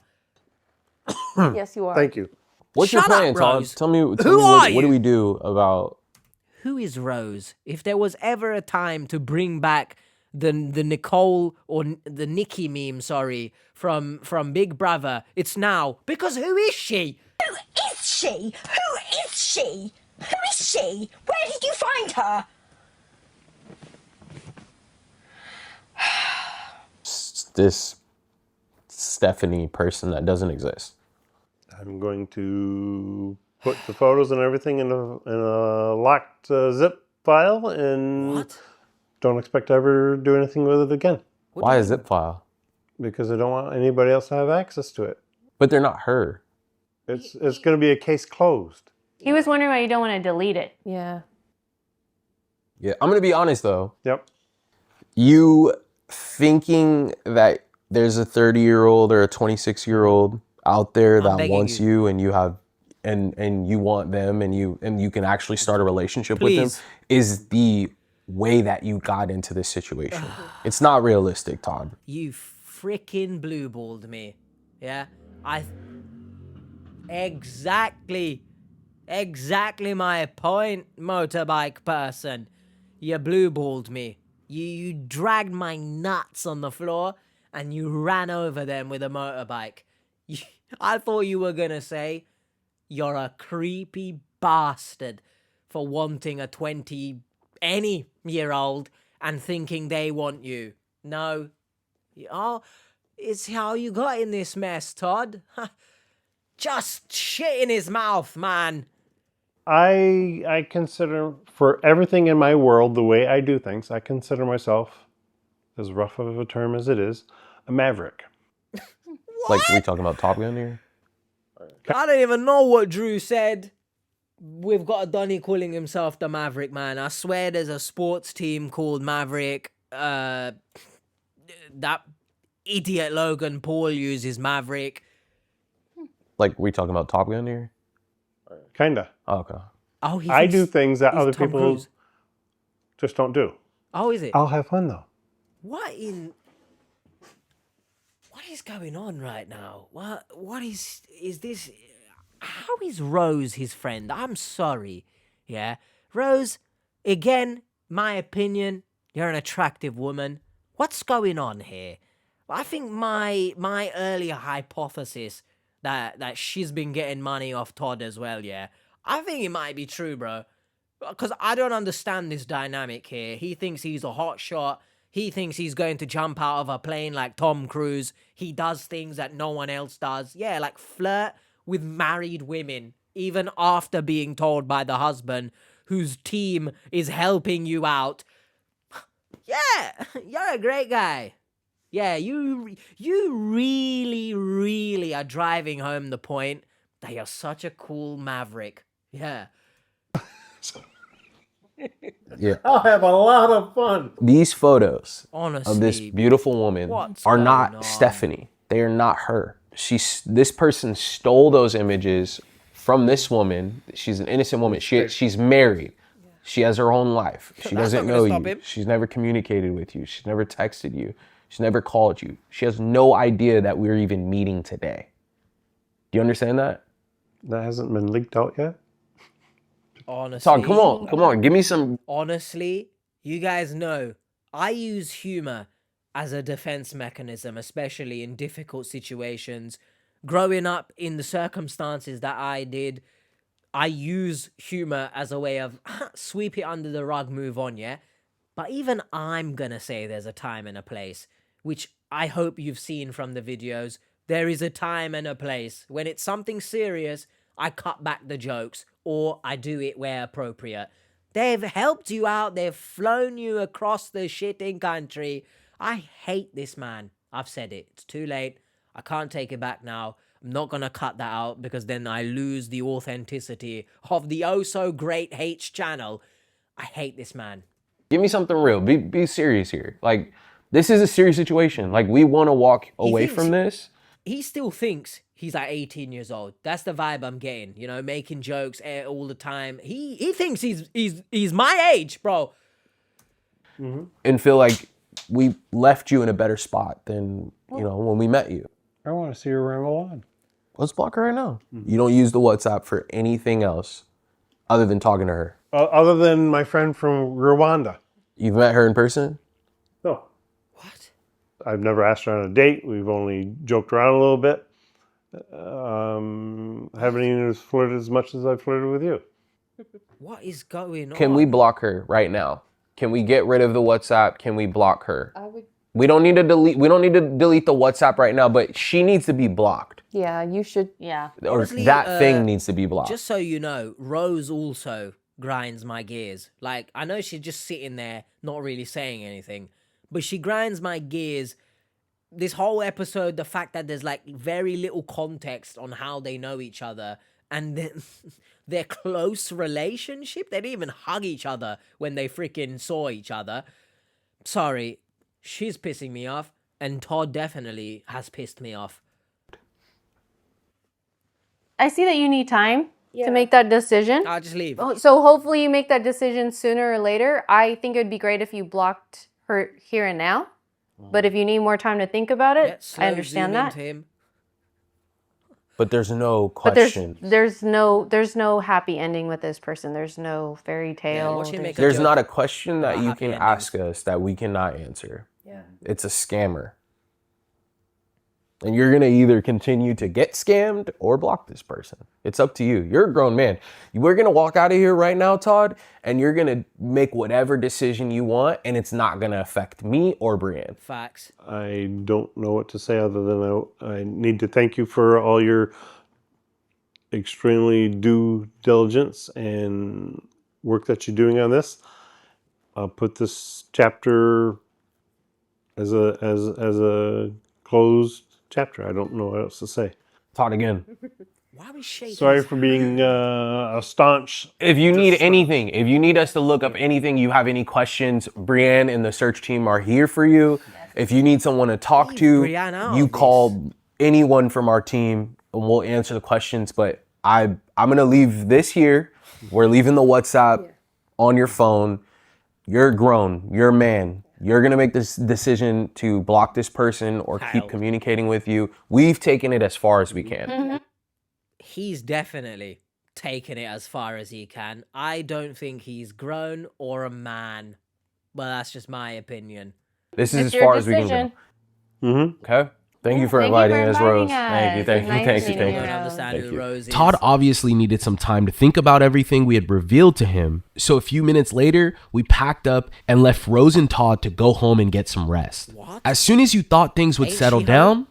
Yes, you are. Thank you. What's your Shut plan, up, Todd? Rose. Tell me Who what are do you? we do about? Who is Rose? If there was ever a time to bring back the Nicole or the Nikki meme, sorry, from Big Brother, it's now. Because who is she? Who is she? Who is she? Who is she? Where did you find her? This Stephanie person that doesn't exist. I'm going to put the photos and everything in a locked zip file, and don't expect to ever do anything with it again. Why a zip file? Because I don't want anybody else to have access to it. But they're not her. It's going to be a case closed. He was wondering why you don't want to delete it. Yeah. Yeah, I'm gonna be honest though. Yep. You thinking that there's a 30-year-old or a 26-year-old out there that wants you and you have and you want them and you can actually start a relationship with them is the way that you got into this situation. It's not realistic, Todd. You freaking blue-balled me. Yeah? Exactly my point, motorbike person. You blue-balled me. You dragged my nuts on the floor and you ran over them with a motorbike. I thought you were gonna say, you're a creepy bastard for wanting a 20-any-year-old and thinking they want you. No. Oh, it's how you got in this mess, Todd. Just shit in his mouth, man. I consider, for everything in my world, the way I do things, I consider myself, as rough of a term as it is, a maverick. Like, we talking about Top Gun here? I don't even know what Drew said. We've got a Donny calling himself the Maverick, man. I swear there's a sports team called Maverick. That idiot Logan Paul uses Maverick. Like, we talking about Top Gun here? Kinda. Oh, okay. Oh, I do things that other Tom people Cruise. just don't do. Oh, is it? I'll have fun, though. What is going on right now? What is this? How is Rose his friend? I'm sorry. Yeah. Rose, again, my opinion, you're an attractive woman. What's going on here? I think my earlier hypothesis that she's been getting money off Todd as well, yeah. I think it might be true, bro. Because I don't understand this dynamic here. He thinks he's a hot shot. He thinks he's going to jump out of a plane like Tom Cruise. He does things that no one else does. Yeah, like flirt with married women, even after being told by the husband whose team is helping you out. Yeah, you're a great guy. Yeah, you really, really are driving home the point that you're such a cool maverick. Yeah. Yeah. I'll have a lot of fun. These photos Honestly, of this beautiful woman are not Stephanie. They are not her. This person stole those images from this woman. She's an innocent woman. She's married. She has her own life. She doesn't know you. She's never communicated with you. She's never texted you. She's never called you. She has no idea that we're even meeting today. Do you understand that? That hasn't been leaked out yet? Honestly. Todd, come on. Give me some. Honestly, you guys know, I use humor as a defense mechanism, especially in difficult situations. Growing up in the circumstances that I did, I use humor as a way of sweep it under the rug, move on, yeah? But even I'm gonna say there's a time and a place, which I hope you've seen from the videos. There is a time and a place. When it's something serious, I cut back the jokes, or I do it where appropriate. They've helped you out. They've flown you across the shitting country. I hate this man. I've said it. It's too late. I can't take it back now. I'm not going to cut that out because then I lose the authenticity of the oh-so-great H channel. I hate this man. Give me something real. Be serious here. Like, this is a serious situation. Like, we want to walk away from this. He still thinks he's like 18 years old. That's the vibe I'm getting. You know, making jokes all the time. He thinks he's my age, bro. Mm-hmm. And feel like we left you in a better spot than, you know, when we met you. I want to see her ramble on. Let's block her right now. Mm-hmm. You don't use the WhatsApp for anything else other than talking to her. Other than my friend from Rwanda. You've met her in person? No. What? I've never asked her on a date. We've only joked around a little bit. Haven't even flirted as much as I've flirted with you. What is going on? Can we block her right now? Can we get rid of the WhatsApp? Can we block her? We don't need to delete the WhatsApp right now, but she needs to be blocked. Yeah, you should. Yeah. Or Honestly, that thing needs to be blocked. Just so you know, Rose also grinds my gears. Like, I know she's just sitting there, not really saying anything, but she grinds my gears. This whole episode, the fact that there's like very little context on how they know each other and then their close relationship. They didn't even hug each other when they freaking saw each other. Sorry, she's pissing me off, and Todd definitely has pissed me off. I see that you need time to make that decision. I'll just leave. So hopefully you make that decision sooner or later. I think it would be great if you blocked her here and now. But if you need more time to think about it, I understand that. But there's no But question. there's no happy ending with this person. There's no fairy tale. There's not a question that you can ask us that we cannot answer. Yeah. It's a scammer. And you're going to either continue to get scammed or block this person. It's up to you. You're a grown man. We're going to walk out of here right now, Todd, and you're going to make whatever decision you want, and it's not going to affect me or Brienne. Facts. I don't know what to say other than I need to thank you for all your extremely due diligence and work that you're doing on this. I'll put this chapter as a closed chapter. I don't know what else to say. Todd again. Why are we shaking? Sorry for being a staunch. If you need anything, if you need us to look up anything, you have any questions, Brienne and the search team are here for you. If you need someone to talk to, you call anyone from our team and we'll answer the questions. But I'm going to leave this here. We're leaving the WhatsApp on your phone. You're grown. You're a man. You're going to make this decision to block this person or keep communicating with you. We've taken it as far as we can. He's definitely taken it as far as he can. I don't think he's grown or a man. But that's just my opinion. This is as far as we can go. Mm-hmm. Okay. Thank you for inviting us, Rose. Thank you. Todd obviously needed some time to think about everything we had revealed to him. So a few minutes later, we packed up and left Rose and Todd to go home and get some rest. What? As soon as you thought things would settle down,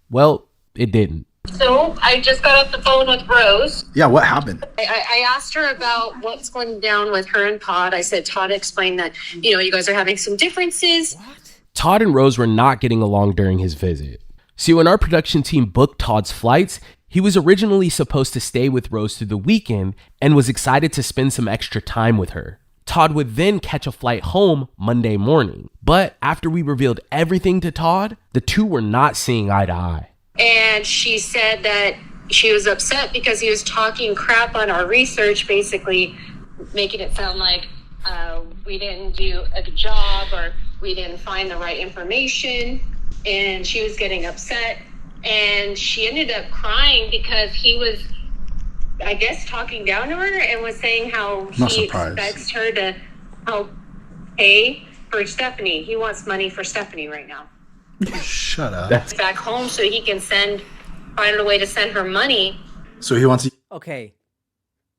well, it didn't. So I just got off the phone with Rose. Yeah, what happened? I asked her about what's going down with her and Todd. I said, Todd explained that, you guys are having some differences. Todd and Rose were not getting along during his visit. See, when our production team booked Todd's flights, he was originally supposed to stay with Rose through the weekend and was excited to spend some extra time with her. Todd would then catch a flight home Monday morning. But after we revealed everything to Todd, the two were not seeing eye to eye. And she said that she was upset because he was talking crap on our research, basically making it sound like we didn't do a good job or we didn't find the right information. And she was getting upset. And she ended up crying because he was, I guess, talking down to her and was saying how he expects her to help pay for Stephanie. He wants money for Stephanie right now. Shut up. He's back home so he can find a way to send her money. So he wants to... Okay.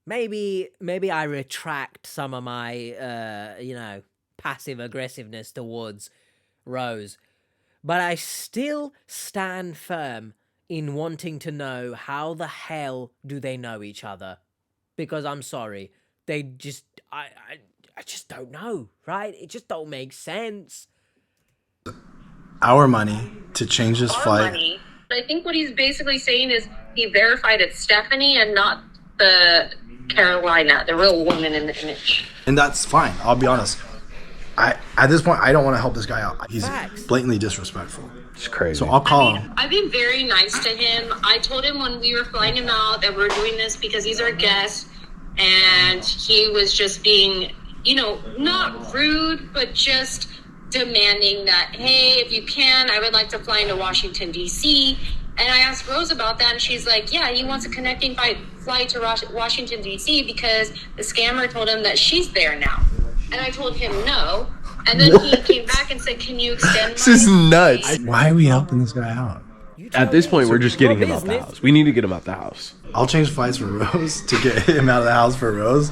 Maybe I retract some of my, passive aggressiveness towards Rose. But I still stand firm in wanting to know how the hell do they know each other? Because I'm sorry, I just don't know, right? It just don't make sense. Our money to change his flight. Money. I think what he's basically saying is he verified it's Stephanie and not the Carolina, the real woman in the image. And that's fine. I'll be honest. At this point, I don't want to help this guy out. He's blatantly disrespectful. It's crazy. So I'll call him. I've been very nice to him. I told him when we were flying him out that we're doing this because he's our guest. And he was just being, not rude, but just demanding that, hey, if you can, I would like to fly into Washington, D.C. And I asked Rose about that, and she's like, yeah, he wants a connecting flight to Washington, D.C. because the scammer told him that she's there now. And I told him no. And then he came back and said, can you extend This is nuts. Why are we helping this guy out? At this point, we're just getting him out the house. We need to get him out the house. I'll change flights for Rose to get him out of the house for Rose.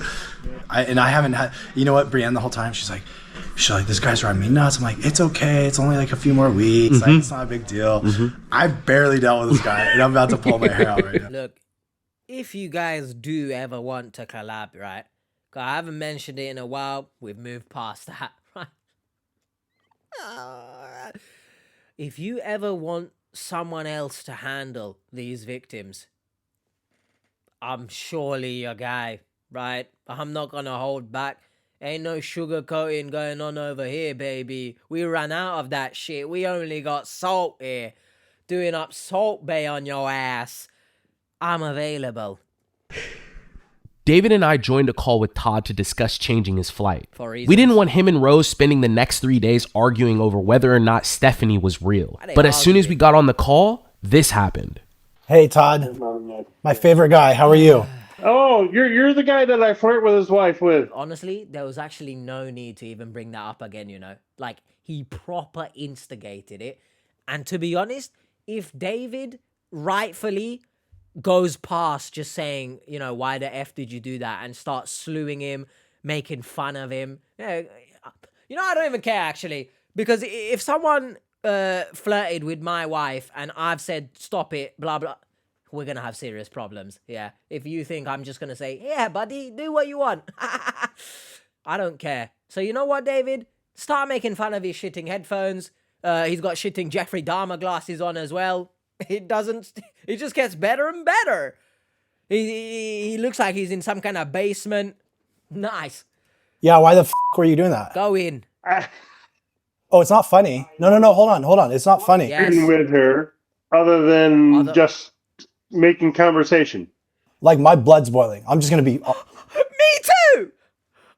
I haven't had... You know what, Brienne, the whole time, she's like, this guy's driving me nuts. I'm like, it's okay. It's only like a few more weeks. Like, it's not a big deal. I barely dealt with this guy, and I'm about to pull my hair out right now. Look, if you guys do ever want to collab, right? I haven't mentioned it in a while. We've moved past that, right? If you ever want someone else to handle these victims, I'm surely your guy, right? I'm not going to hold back. Ain't no sugarcoating going on over here, baby. We ran out of that shit. We only got salt here. Doing up Salt Bay on your ass. I'm available. David and I joined a call with Todd to discuss changing his flight. For reasons. We didn't want him and Rose spending the next 3 days arguing over whether or not Stephanie was real. But as soon as we got on the call, this happened. Hey, Todd. My favorite guy. How are you? Oh, you're the guy that I flirt with his wife with. Honestly, there was actually no need to even bring that up again, you know? Like, he proper instigated it. And to be honest, if David rightfully goes past just saying, you know, why the F did you do that, and start slewing him, making fun of him, I don't even care, actually. Because if someone flirted with my wife and I've said, stop it, blah, blah, we're going to have serious problems, yeah? If you think I'm just going to say, yeah, buddy, do what you want. I don't care. So you know what, David? Start making fun of his shitting headphones. He's got shitting Jeffrey Dahmer glasses on as well. It just gets better and better. He looks like he's in some kind of basement. Nice. Yeah, why the f*** were you doing that? Go in. Oh, it's not funny. No, hold on. It's not funny. Yes. With her, other than just making conversation. Like, my blood's boiling. I'm just going to be Me too!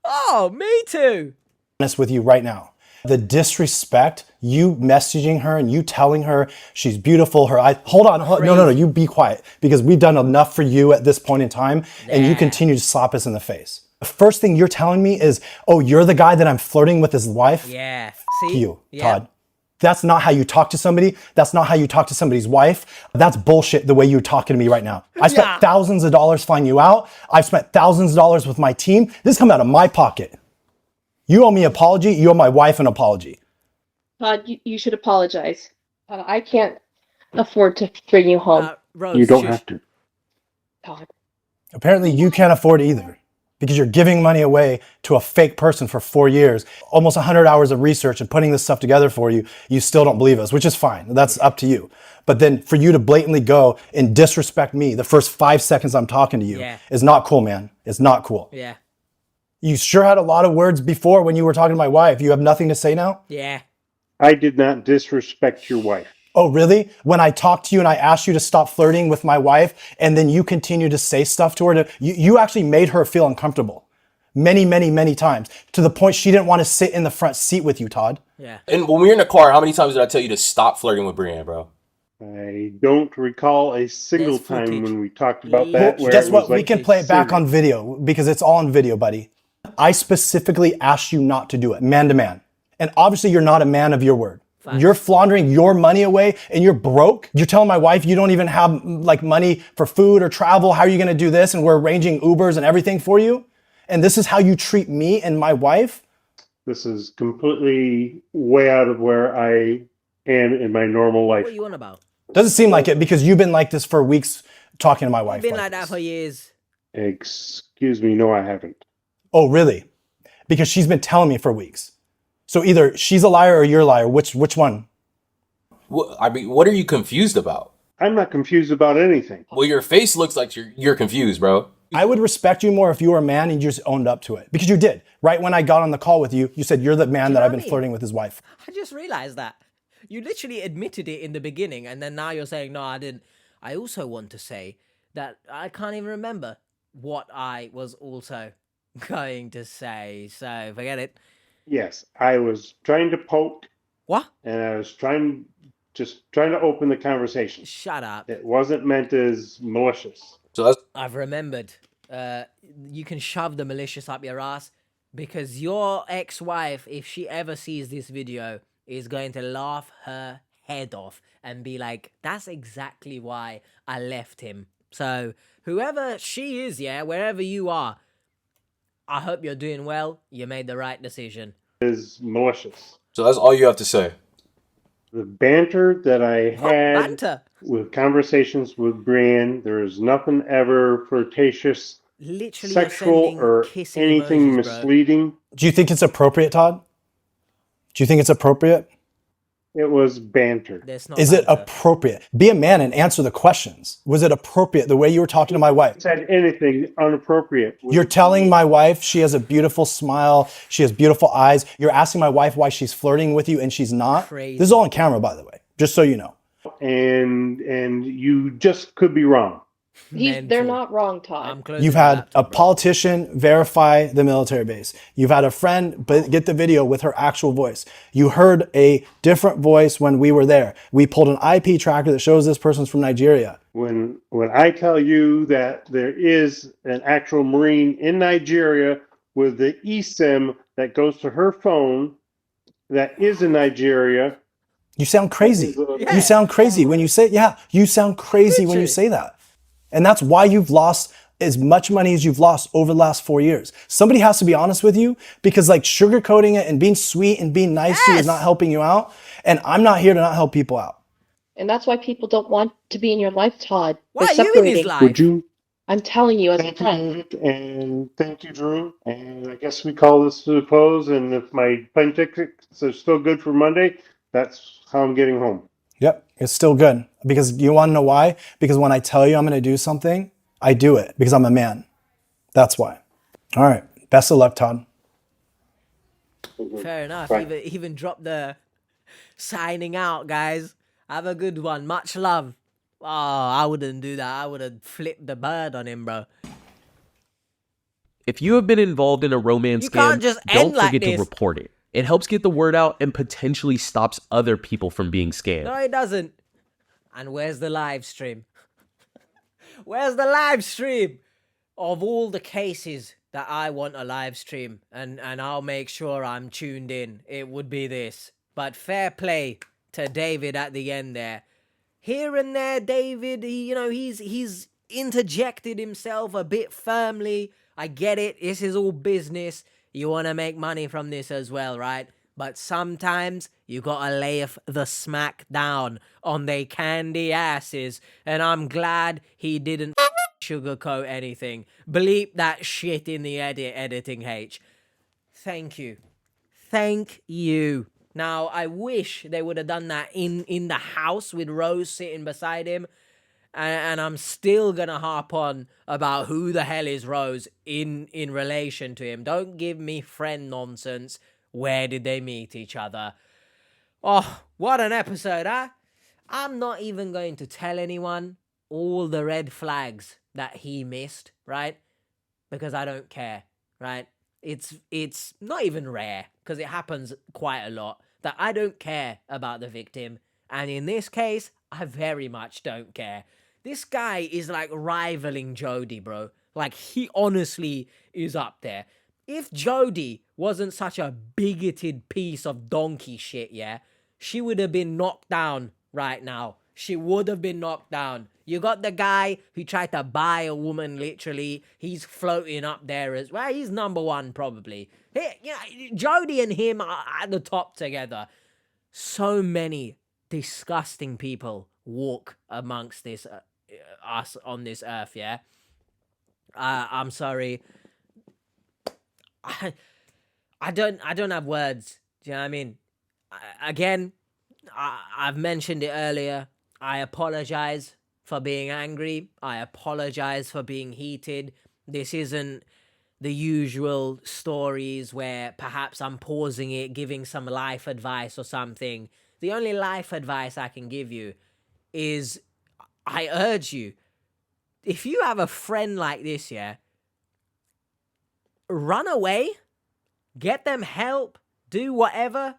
Oh, me too. honest with you right now. The disrespect, you messaging her and you telling her she's beautiful, her eyes. Hold on. No, you be quiet, because we've done enough for you at this point in time, and you continue to slap us in the face. The first thing you're telling me is, oh, you're the guy that I'm flirting with his wife? Yeah. F you, Todd. That's not how you talk to somebody. That's not how you talk to somebody's wife. That's bullshit the way you're talking to me right now. I spent thousands of dollars flying you out. I've spent thousands of dollars with my team. This come out of my pocket. You owe me an apology. You owe my wife an apology. Todd, you should apologize. I can't afford to bring you home. Rose, You don't have to. Todd. Apparently you can't afford it either, because you're giving money away to a fake person for 4 years, almost 100 hours of research and putting this stuff together for you. You still don't believe us, which is fine. That's up to you. But then for you to blatantly go and disrespect me the first 5 seconds I'm talking to you is not cool, man. It's not cool. Yeah. You sure had a lot of words before when you were talking to my wife. You have nothing to say now? Yeah. I did not disrespect your wife. Oh, really? When I talked to you and I asked you to stop flirting with my wife, and then you continue to say stuff to her, you actually made her feel uncomfortable many, many, many times, to the point she didn't want to sit in the front seat with you, Todd. Yeah. And when we were in the car, how many times did I tell you to stop flirting with Brienne, bro? I don't recall a single time when we talked about that. Well, guess what? We can play it back on video, because it's all on video, buddy. I specifically asked you not to do it, man to man. And obviously you're not a man of your word. Fine. You're laundering your money away and you're broke. You're telling my wife you don't even have like money for food or travel. How are you going to do this? And we're arranging Ubers and everything for you. And this is how you treat me and my wife. This is completely way out of where I am in my normal life. What are you on about? Doesn't seem like it, because you've been like this for weeks talking to my wife. You've been like that for years. Excuse me, no, I haven't. Oh, really? Because she's been telling me for weeks. So either she's a liar or you're a liar. Which one? I mean, what are you confused about? I'm not confused about anything. Well, your face looks like you're confused, bro. I would respect you more if you were a man and you just owned up to it. Because you did. Right when I got on the call with you, you said you're the man that I've been flirting with his wife. I just realized that. You literally admitted it in the beginning, and then now you're saying, no, I didn't. I also want to say that I can't even remember what I was also going to say, so forget it. Yes, I was trying to poke. What? And I was trying to open the conversation. Shut up. It wasn't meant as malicious. So I've remembered. You can shove the malicious up your ass, because your ex-wife, if she ever sees this video, is going to laugh her head off and be like, that's exactly why I left him. So whoever she is, wherever you are, I hope you're doing well. You made the right decision. Is malicious. So that's all you have to say. The banter that I had with conversations with Brienne, there is nothing ever flirtatious, literally sexual, or anything misleading. Do you think it's appropriate, Todd? Do you think it's appropriate? It was banter. Is it appropriate? Be a man and answer the questions. Was it appropriate the way you were talking to my wife? Said anything inappropriate. You're telling my wife she has a beautiful smile, she has beautiful eyes. You're asking my wife why she's flirting with you and she's not. Crazy. This is all on camera, by the way, just so you know. And you just could be wrong. They're not wrong, Todd. You've had a politician verify the military base. You've had a friend get the video with her actual voice. You heard a different voice when we were there. We pulled an IP tracker that shows this person's from Nigeria. When I tell you that there is an actual Marine in Nigeria with the eSIM that goes to her phone that is in Nigeria. You sound crazy. You sound crazy when you say, you sound crazy when you say that. And that's why you've lost as much money as you've lost over the last 4 years. Somebody has to be honest with you, because like sugarcoating it and being sweet and being nice to you is not helping you out. And I'm not here to not help people out. And that's why people don't want to be in your life, Todd. Why They're are you in his life? Would you? I'm telling you as a friend. And thank you, Drew. And I guess we call this to a close. And if my plane tickets are still good for Monday, that's how I'm getting home. Yep, it's still good. Because you want to know why? Because when I tell you I'm going to do something, I do it because I'm a man. That's why. All right. Best of luck, Todd. Fair enough. Right. Even drop the signing out, guys. Have a good one. Much love. Oh, I wouldn't do that. I would have flipped the bird on him, bro. If you have been involved in a romance You can't scam, just don't end like forget to this. report it. It helps get the word out and potentially stops other people from being scammed. No, it doesn't. And where's the live stream? Where's the live stream? Of all the cases that I want a live stream, and I'll make sure I'm tuned in, it would be this. But fair play to David at the end there. Here and there, David, he's interjected himself a bit firmly. I get it. This is all business. You want to make money from this as well, right? But sometimes you gotta lay the smack down on they candy asses. And I'm glad he didn't sugarcoat anything. Bleep that shit in the editing, H. Thank you. Thank you. Now, I wish they would have done that in the house with Rose sitting beside him. And I'm still gonna harp on about who the hell is Rose in relation to him. Don't give me friend nonsense. Where did they meet each other? Oh, what an episode, huh? I'm not even going to tell anyone all the red flags that he missed, right? Because I don't care, right? It's not even rare, because it happens quite a lot, that I don't care about the victim. And in this case, I very much don't care. This guy is like rivaling Jodie, bro. Like, he honestly is up there. If Jodie wasn't such a bigoted piece of donkey shit, yeah, she would have been knocked down right now. She would have been knocked down. You got the guy who tried to buy a woman, literally. He's floating up there as well. He's number one, probably. Jodie and him are at the top together. So many disgusting people walk amongst this us on this earth, yeah? I'm sorry. I don't have words. Do you know what I mean? I've mentioned it earlier. I apologize for being angry. I apologize for being heated. This isn't the usual stories where perhaps I'm pausing it, giving some life advice or something. The only life advice I can give you is, I urge you, if you have a friend like this, yeah, run away, get them help, do whatever,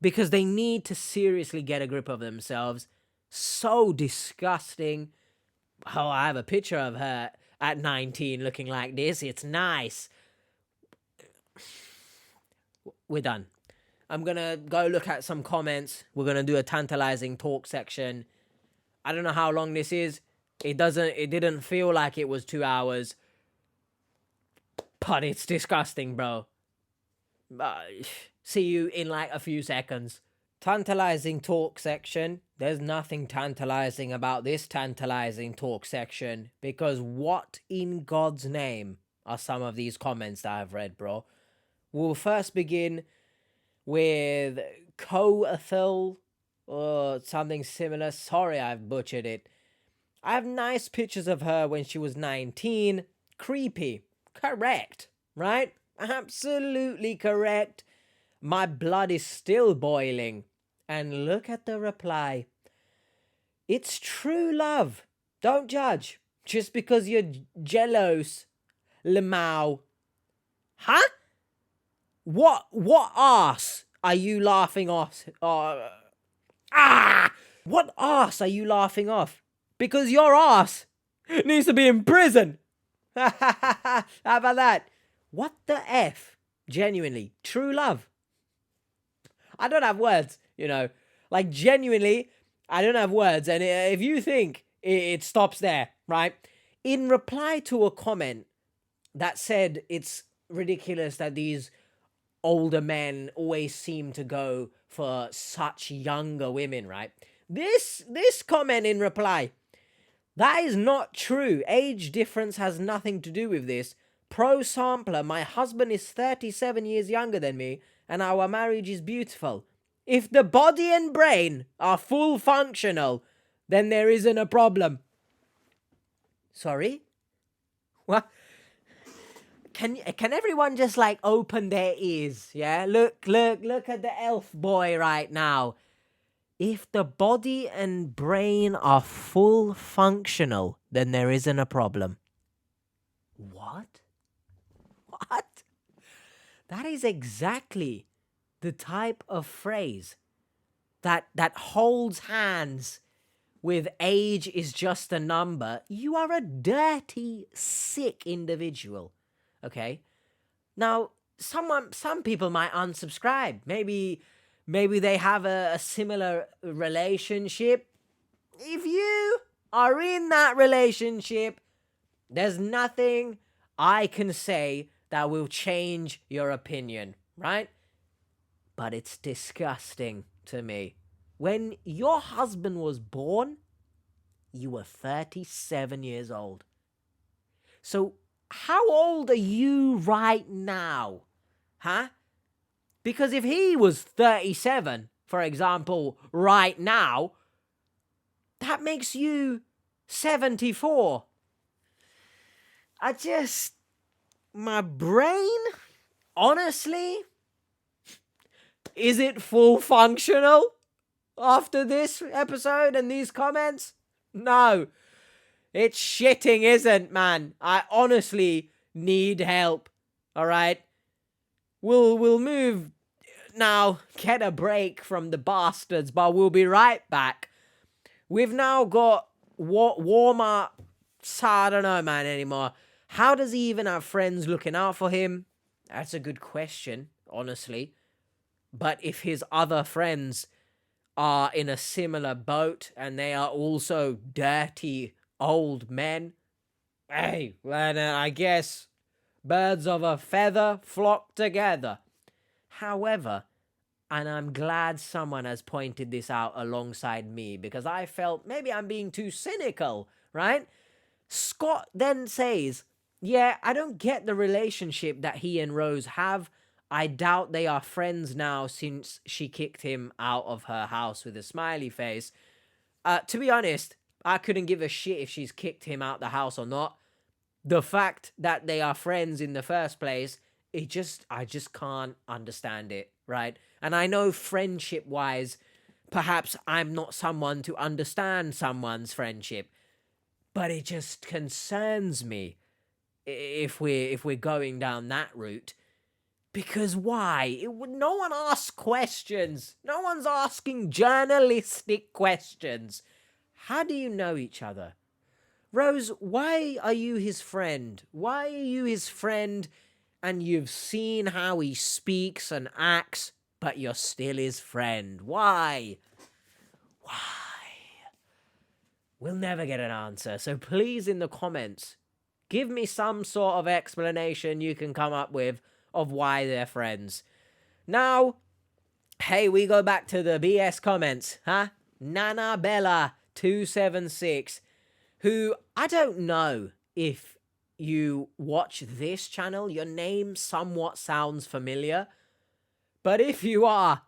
because they need to seriously get a grip of themselves. So disgusting. Oh, I have a picture of her at 19 looking like this. It's nice. We're done. I'm gonna go look at some comments. We're gonna do a tantalizing talk section. I don't know how long this is. It didn't feel like it was 2 hours. But it's disgusting, bro. See you in like a few seconds. Tantalizing talk section. There's nothing tantalizing about this tantalizing talk section, because what in God's name are some of these comments that I've read, bro? We'll first begin with Coathel or something similar. Sorry, I've butchered it. I have nice pictures of her when she was 19. Creepy. Correct, right? Absolutely correct. My blood is still boiling. And look at the reply. It's true love. Don't judge. Just because you're jealous. Lemau. Huh? What arse are you laughing off? What arse are you laughing off? Because your arse needs to be in prison. How about that? What the F? Genuinely. True love. I don't have words, you know. Like, genuinely, I don't have words. And if you think it stops there, right? In reply to a comment that said it's ridiculous that these older men always seem to go for such younger women, right? This comment in reply, that is not true. Age difference has nothing to do with this. Pro sampler, my husband is 37 years younger than me, and our marriage is beautiful. If the body and brain are full functional, then there isn't a problem. Sorry? What? Can everyone just like open their ears? Yeah, look at the elf boy right now. If the body and brain are full functional, then there isn't a problem. What? What? That is exactly the type of phrase that holds hands with age is just a number. You are a dirty, sick individual. Okay? Now, some people might unsubscribe. Maybe they have a similar relationship. If you are in that relationship, there's nothing I can say that will change your opinion, right? But it's disgusting to me. When your husband was born, you were 37 years old. So how old are you right now? Huh? Because if he was 37, for example, right now, that makes you 74. My brain, honestly, is it full functional after this episode and these comments? No. It's shitting, isn't, man? I honestly need help. All right? We'll move now, get a break from the bastards, but we'll be right back. We've now got warmer. I don't know, man, anymore. How does he even have friends looking out for him? That's a good question, honestly. But if his other friends are in a similar boat and they are also dirty old men, hey, well, I guess birds of a feather flock together. However, and I'm glad someone has pointed this out alongside me because I felt maybe I'm being too cynical, right? Scott then says, yeah, I don't get the relationship that he and Rose have. I doubt they are friends now since she kicked him out of her house with a smiley face. To be honest, I couldn't give a shit if she's kicked him out the house or not. The fact that they are friends in the first place, I just can't understand it, right? And I know friendship-wise, perhaps I'm not someone to understand someone's friendship, but it just concerns me if we're going down that route. Because why? No one asks questions. No one's asking journalistic questions. How do you know each other? Rose, why are you his friend? Why are you his friend and you've seen how he speaks and acts, but you're still his friend? Why? Why? We'll never get an answer, so please in the comments, give me some sort of explanation you can come up with of why they're friends. Now, hey, we go back to the BS comments, huh? Nana Bella 276, who I don't know if you watch this channel, your name somewhat sounds familiar, but if you are,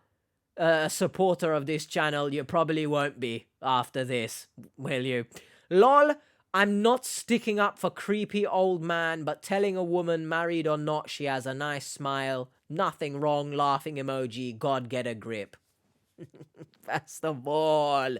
a supporter of this channel, you probably won't be after this, will you? Lol, I'm not sticking up for creepy old man, but telling a woman, married or not, she has a nice smile. Nothing wrong, laughing emoji, God get a grip. First of all,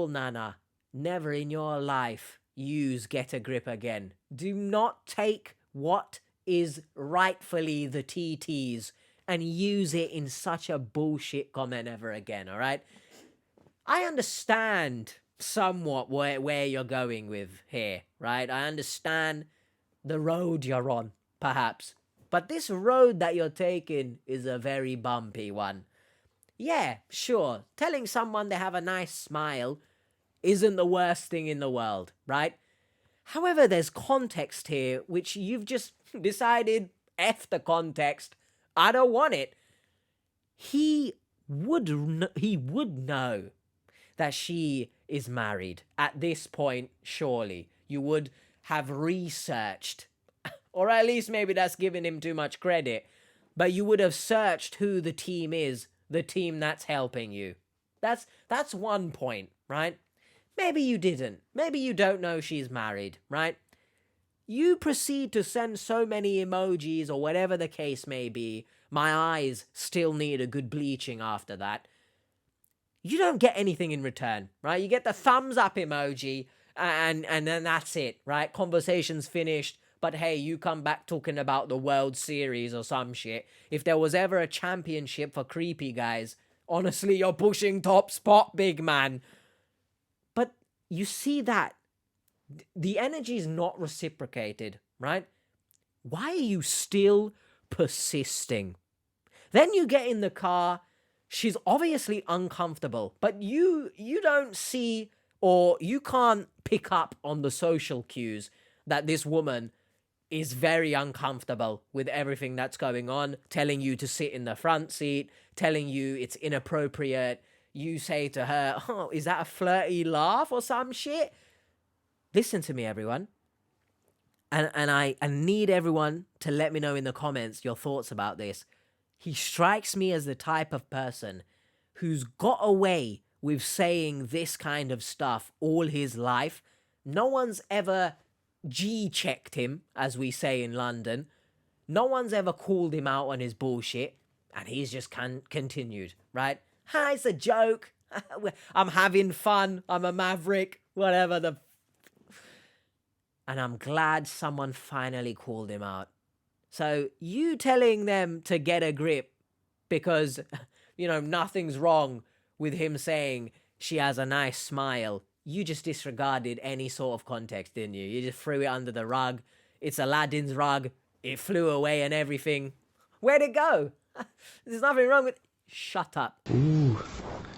Nana, never in your life use get a grip again. Do not take what is rightfully the TT's and use it in such a bullshit comment ever again, alright? I understand somewhat where you're going with here, right? I understand the road you're on, perhaps. But this road that you're taking is a very bumpy one. Yeah, sure, telling someone they have a nice smile isn't the worst thing in the world, right? However, there's context here, which you've just decided, F the context, I don't want it. He would know that she is married at this point, surely. You would have researched, or at least maybe that's giving him too much credit, but you would have searched who the team is, the team that's helping you. That's one point, right? Maybe you didn't. Maybe you don't know she's married, right? You proceed to send so many emojis or whatever the case may be. My eyes still need a good bleaching after that. You don't get anything in return, right? You get the thumbs up emoji and then that's it, right? Conversation's finished. But hey, you come back talking about the World Series or some shit. If there was ever a championship for creepy guys, honestly, you're pushing top spot, big man. But you see that the energy is not reciprocated, right? Why are you still persisting? Then you get in the car. She's obviously uncomfortable, but you don't see, or you can't pick up on the social cues that this woman is very uncomfortable with everything that's going on, telling you to sit in the front seat, telling you it's inappropriate. You say to her, oh, is that a flirty laugh or some shit? Listen to me, everyone. And I need everyone to let me know in the comments your thoughts about this. He strikes me as the type of person who's got away with saying this kind of stuff all his life. No one's ever G-checked him, as we say in London. No one's ever called him out on his bullshit, and he's just continued, right? Ha, it's a joke. I'm having fun. I'm a maverick. Whatever the... And I'm glad someone finally called him out. So you telling them to get a grip because, you know, nothing's wrong with him saying she has a nice smile. You just disregarded any sort of context, didn't you? You just threw it under the rug. It's Aladdin's rug. It flew away and everything. Where'd it go? There's nothing wrong with... Shut up. Ooh,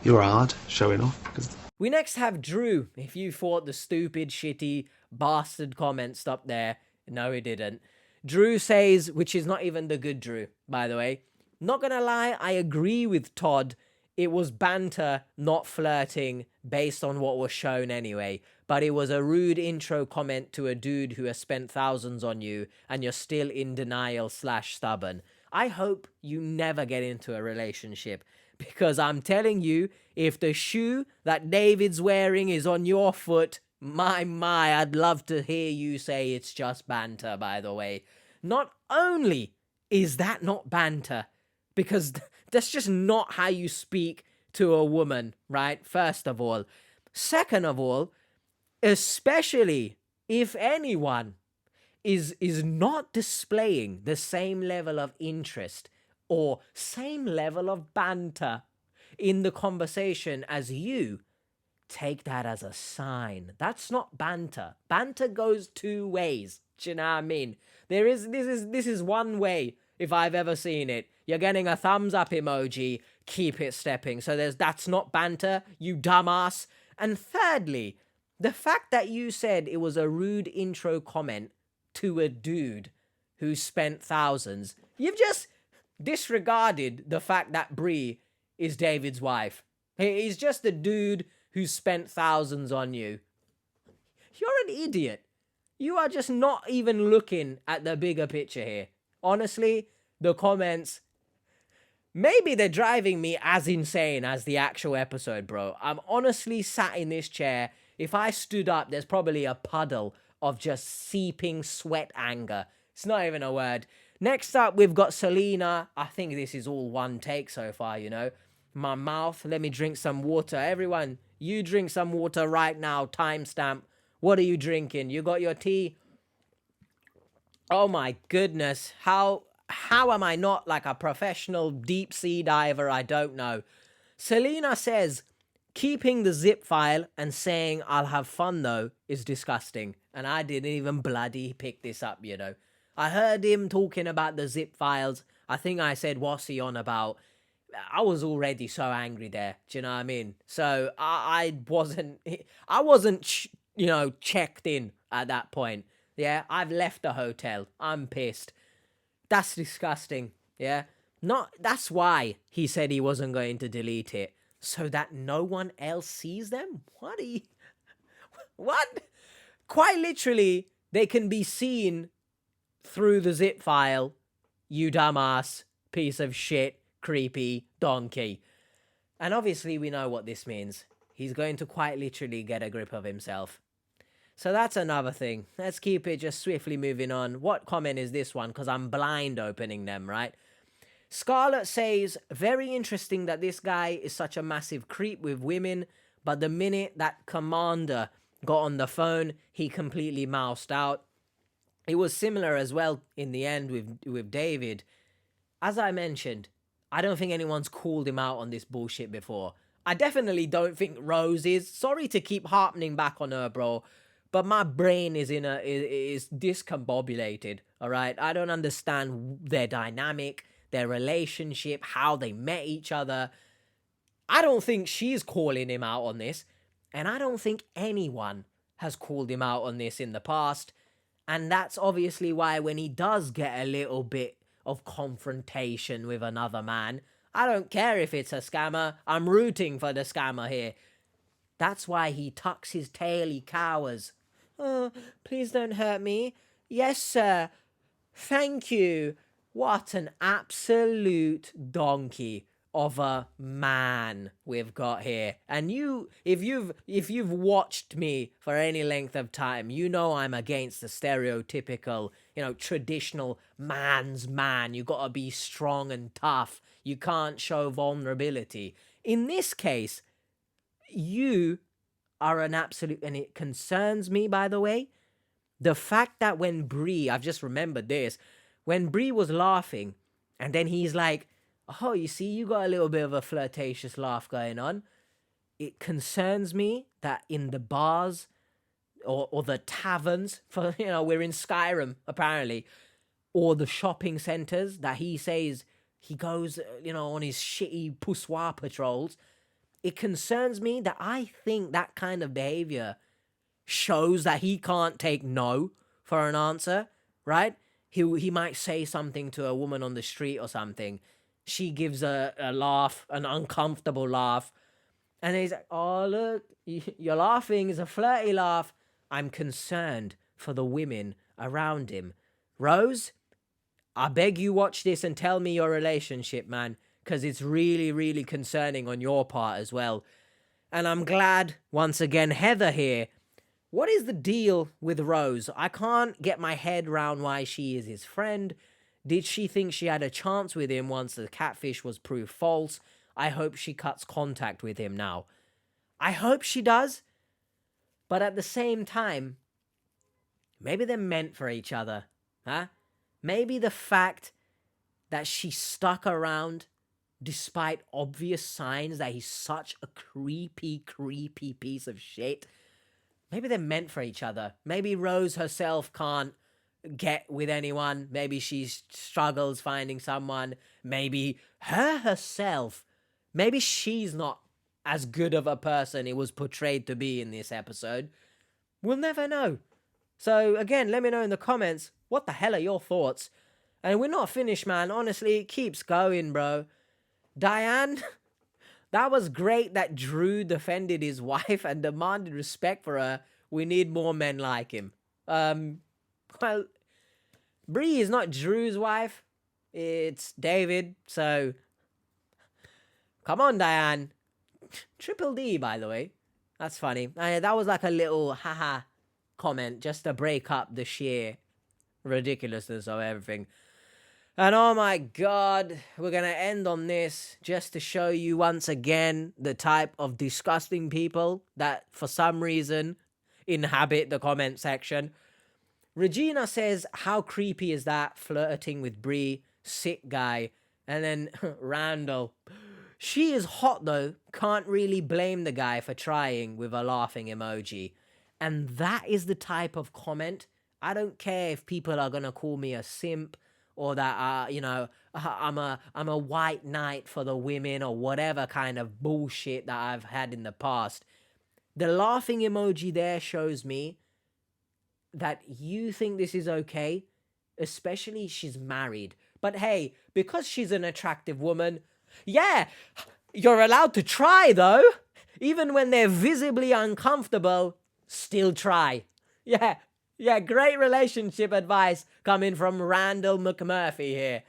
you're hard showing off. We next have Drew. If you thought the stupid, shitty, bastard comment stopped there, no, it didn't. Drew says, which is not even the good Drew, by the way, not gonna lie, I agree with Todd. It was banter, not flirting, based on what was shown anyway. But it was a rude intro comment to a dude who has spent thousands on you, and you're still in denial / stubborn. I hope you never get into a relationship, because I'm telling you, if the shoe that David's wearing is on your foot, my, I'd love to hear you say it's just banter, by the way. Not only is that not banter, because that's just not how you speak to a woman, right? First of all. Second of all, especially if anyone is not displaying the same level of interest or same level of banter in the conversation as you, take that as a sign. That's not banter. Banter goes two ways. Do you know what I mean? This is one way if I've ever seen it. You're getting a thumbs up emoji, keep it stepping. So that's not banter, you dumbass. And thirdly, the fact that you said it was a rude intro comment to a dude who spent thousands, you've just disregarded the fact that Bree is David's wife. He's just a dude who spent thousands on you. You're an idiot. You are just not even looking at the bigger picture here. Honestly, the comments, maybe they're driving me as insane as the actual episode, bro. I'm honestly sat in this chair. If I stood up, there's probably a puddle of just seeping sweat anger. It's not even a word. Next up, we've got Selena. I think this is all one take so far, you know. My mouth, let me drink some water. Everyone, you drink some water right now, timestamp. What are you drinking? You got your tea? Oh my goodness. How am I not like a professional deep sea diver? I don't know. Selena says, keeping the zip file and saying I'll have fun though is disgusting. And I didn't even bloody pick this up, you know. I heard him talking about the zip files. I think I said, what's he on about? I was already so angry there. Do you know what I mean? So I wasn't, you know, checked in at that point. Yeah, I've left the hotel. I'm pissed. That's disgusting. Yeah. That's why he said he wasn't going to delete it. So that no one else sees them? What? Quite literally, they can be seen through the zip file. You dumbass, piece of shit, creepy donkey. And obviously we know what this means. He's going to quite literally get a grip of himself. So that's another thing. Let's keep it just swiftly moving on. What comment is this one? Because I'm blind opening them, right? Scarlett says, very interesting that this guy is such a massive creep with women, but the minute that commander got on the phone, he completely moused out. It was similar as well in the end with David. As I mentioned, I don't think anyone's called him out on this bullshit before. I definitely don't think Rose is. Sorry to keep harping back on her, bro. But my brain is discombobulated, all right? I don't understand their dynamic, their relationship, how they met each other. I don't think she's calling him out on this. And I don't think anyone has called him out on this in the past. And that's obviously why when he does get a little bit of confrontation with another man, I don't care if it's a scammer. I'm rooting for the scammer here. That's why he tucks his tail, he cowers. Oh, please don't hurt me. Yes, sir. Thank you. What an absolute donkey of a man we've got here. And you, if you've watched me for any length of time, you know I'm against the stereotypical, you know, traditional man's man. You gotta be strong and tough. You can't show vulnerability. In this case, you are an absolute, and it concerns me, by the way, the fact that when Bree, I've just remembered this, when Bree was laughing, and then he's like, oh, you see, you got a little bit of a flirtatious laugh going on. It concerns me that in the bars or the taverns, for, you know, we're in Skyrim, apparently, or the shopping centers that he says he goes, you know, on his shitty poussoir patrols. It concerns me that I think that kind of behavior shows that he can't take no for an answer, right? He might say something to a woman on the street or something. She gives a laugh, an uncomfortable laugh. And he's like, oh, look, you're laughing. It's a flirty laugh. I'm concerned for the women around him. Rose, I beg you watch this and tell me your relationship, man. Because it's really, really concerning on your part as well. And I'm glad, once again, Heather here. What is the deal with Rose? I can't get my head round why she is his friend. Did she think she had a chance with him once the catfish was proved false? I hope she cuts contact with him now. I hope she does. But at the same time, maybe they're meant for each other. Huh? Maybe the fact that she stuck around despite obvious signs that he's such a creepy piece of shit. Maybe they're meant for each other. Maybe Rose herself can't get with anyone. Maybe she struggles finding someone. Maybe her herself, maybe she's not as good of a person it was portrayed to be in this episode. We'll never know. So again, let me know in the comments, what the hell are your thoughts? And we're not finished, man. Honestly, it keeps going, bro. Diane, that was great that Drew defended his wife and demanded respect for her. We need more men like him. Well, Bree is not Drew's wife. It's David, so Come on, Diane. Triple D, by the way. That's funny. That was like a little haha comment just to break up the sheer ridiculousness of everything. And oh my god, we're gonna end on this just to show you once again the type of disgusting people that for some reason inhabit the comment section. Regina says, how creepy is that, flirting with Bree, sick guy. And then Randall, she is hot though, can't really blame the guy for trying, with a laughing emoji. And that is the type of comment. I don't care if people are gonna call me a simp, or that, I'm a white knight for the women, or whatever kind of bullshit that I've had in the past. The laughing emoji there shows me that you think this is okay, especially she's married. But hey, because she's an attractive woman, yeah, you're allowed to try though. Even when they're visibly uncomfortable, still try. Yeah, great relationship advice coming from Randall McMurphy here.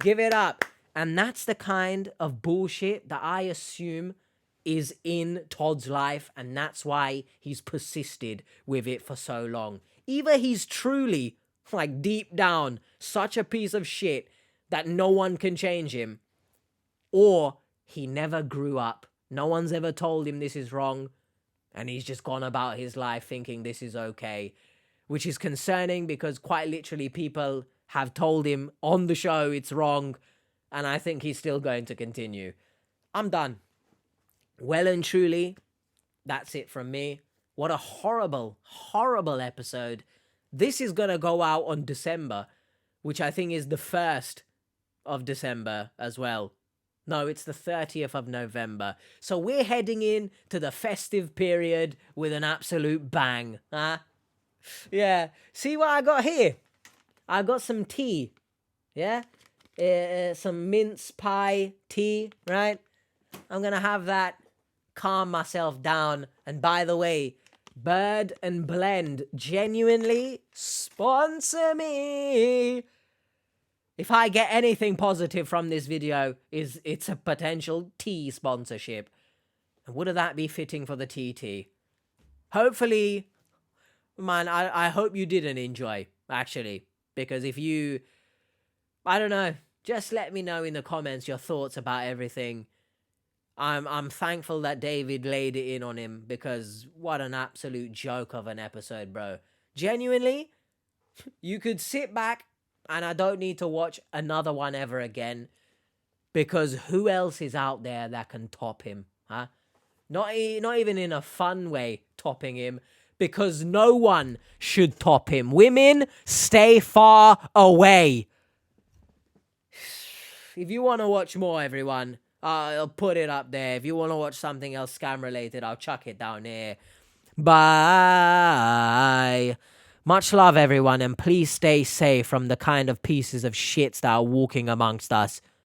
Give it up. And that's the kind of bullshit that I assume is in Todd's life, and that's why he's persisted with it for so long. Either he's truly, like deep down, such a piece of shit that no one can change him, or he never grew up. No one's ever told him this is wrong, and he's just gone about his life thinking this is okay. Which is concerning, because quite literally people have told him on the show it's wrong, and I think he's still going to continue. I'm done. Well and truly, that's it from me. What a horrible, horrible episode. This is going to go out on December, which I think is the 1st of December as well. No, it's the 30th of November. So we're heading in to the festive period with an absolute bang, huh? Yeah, see what I got here? I got some tea, yeah? Some mince pie tea, right? I'm gonna have that, calm myself down. And by the way, Bird and Blend, genuinely sponsor me. If I get anything positive from this video, it's a potential tea sponsorship. And wouldn't that be fitting for the TT? Hopefully, man, I hope you didn't enjoy, actually. Because if you, I don't know, just let me know in the comments your thoughts about everything. I'm thankful that David laid it in on him, because what an absolute joke of an episode, bro. Genuinely, you could sit back and I don't need to watch another one ever again, because who else is out there that can top him, huh? Not even in a fun way topping him, because no one should top him. Women, stay far away. If you want to watch more, everyone, I'll put it up there. If you want to watch something else scam related, I'll chuck it down here. Bye. Much love, everyone, and please stay safe from the kind of pieces of shits that are walking amongst us.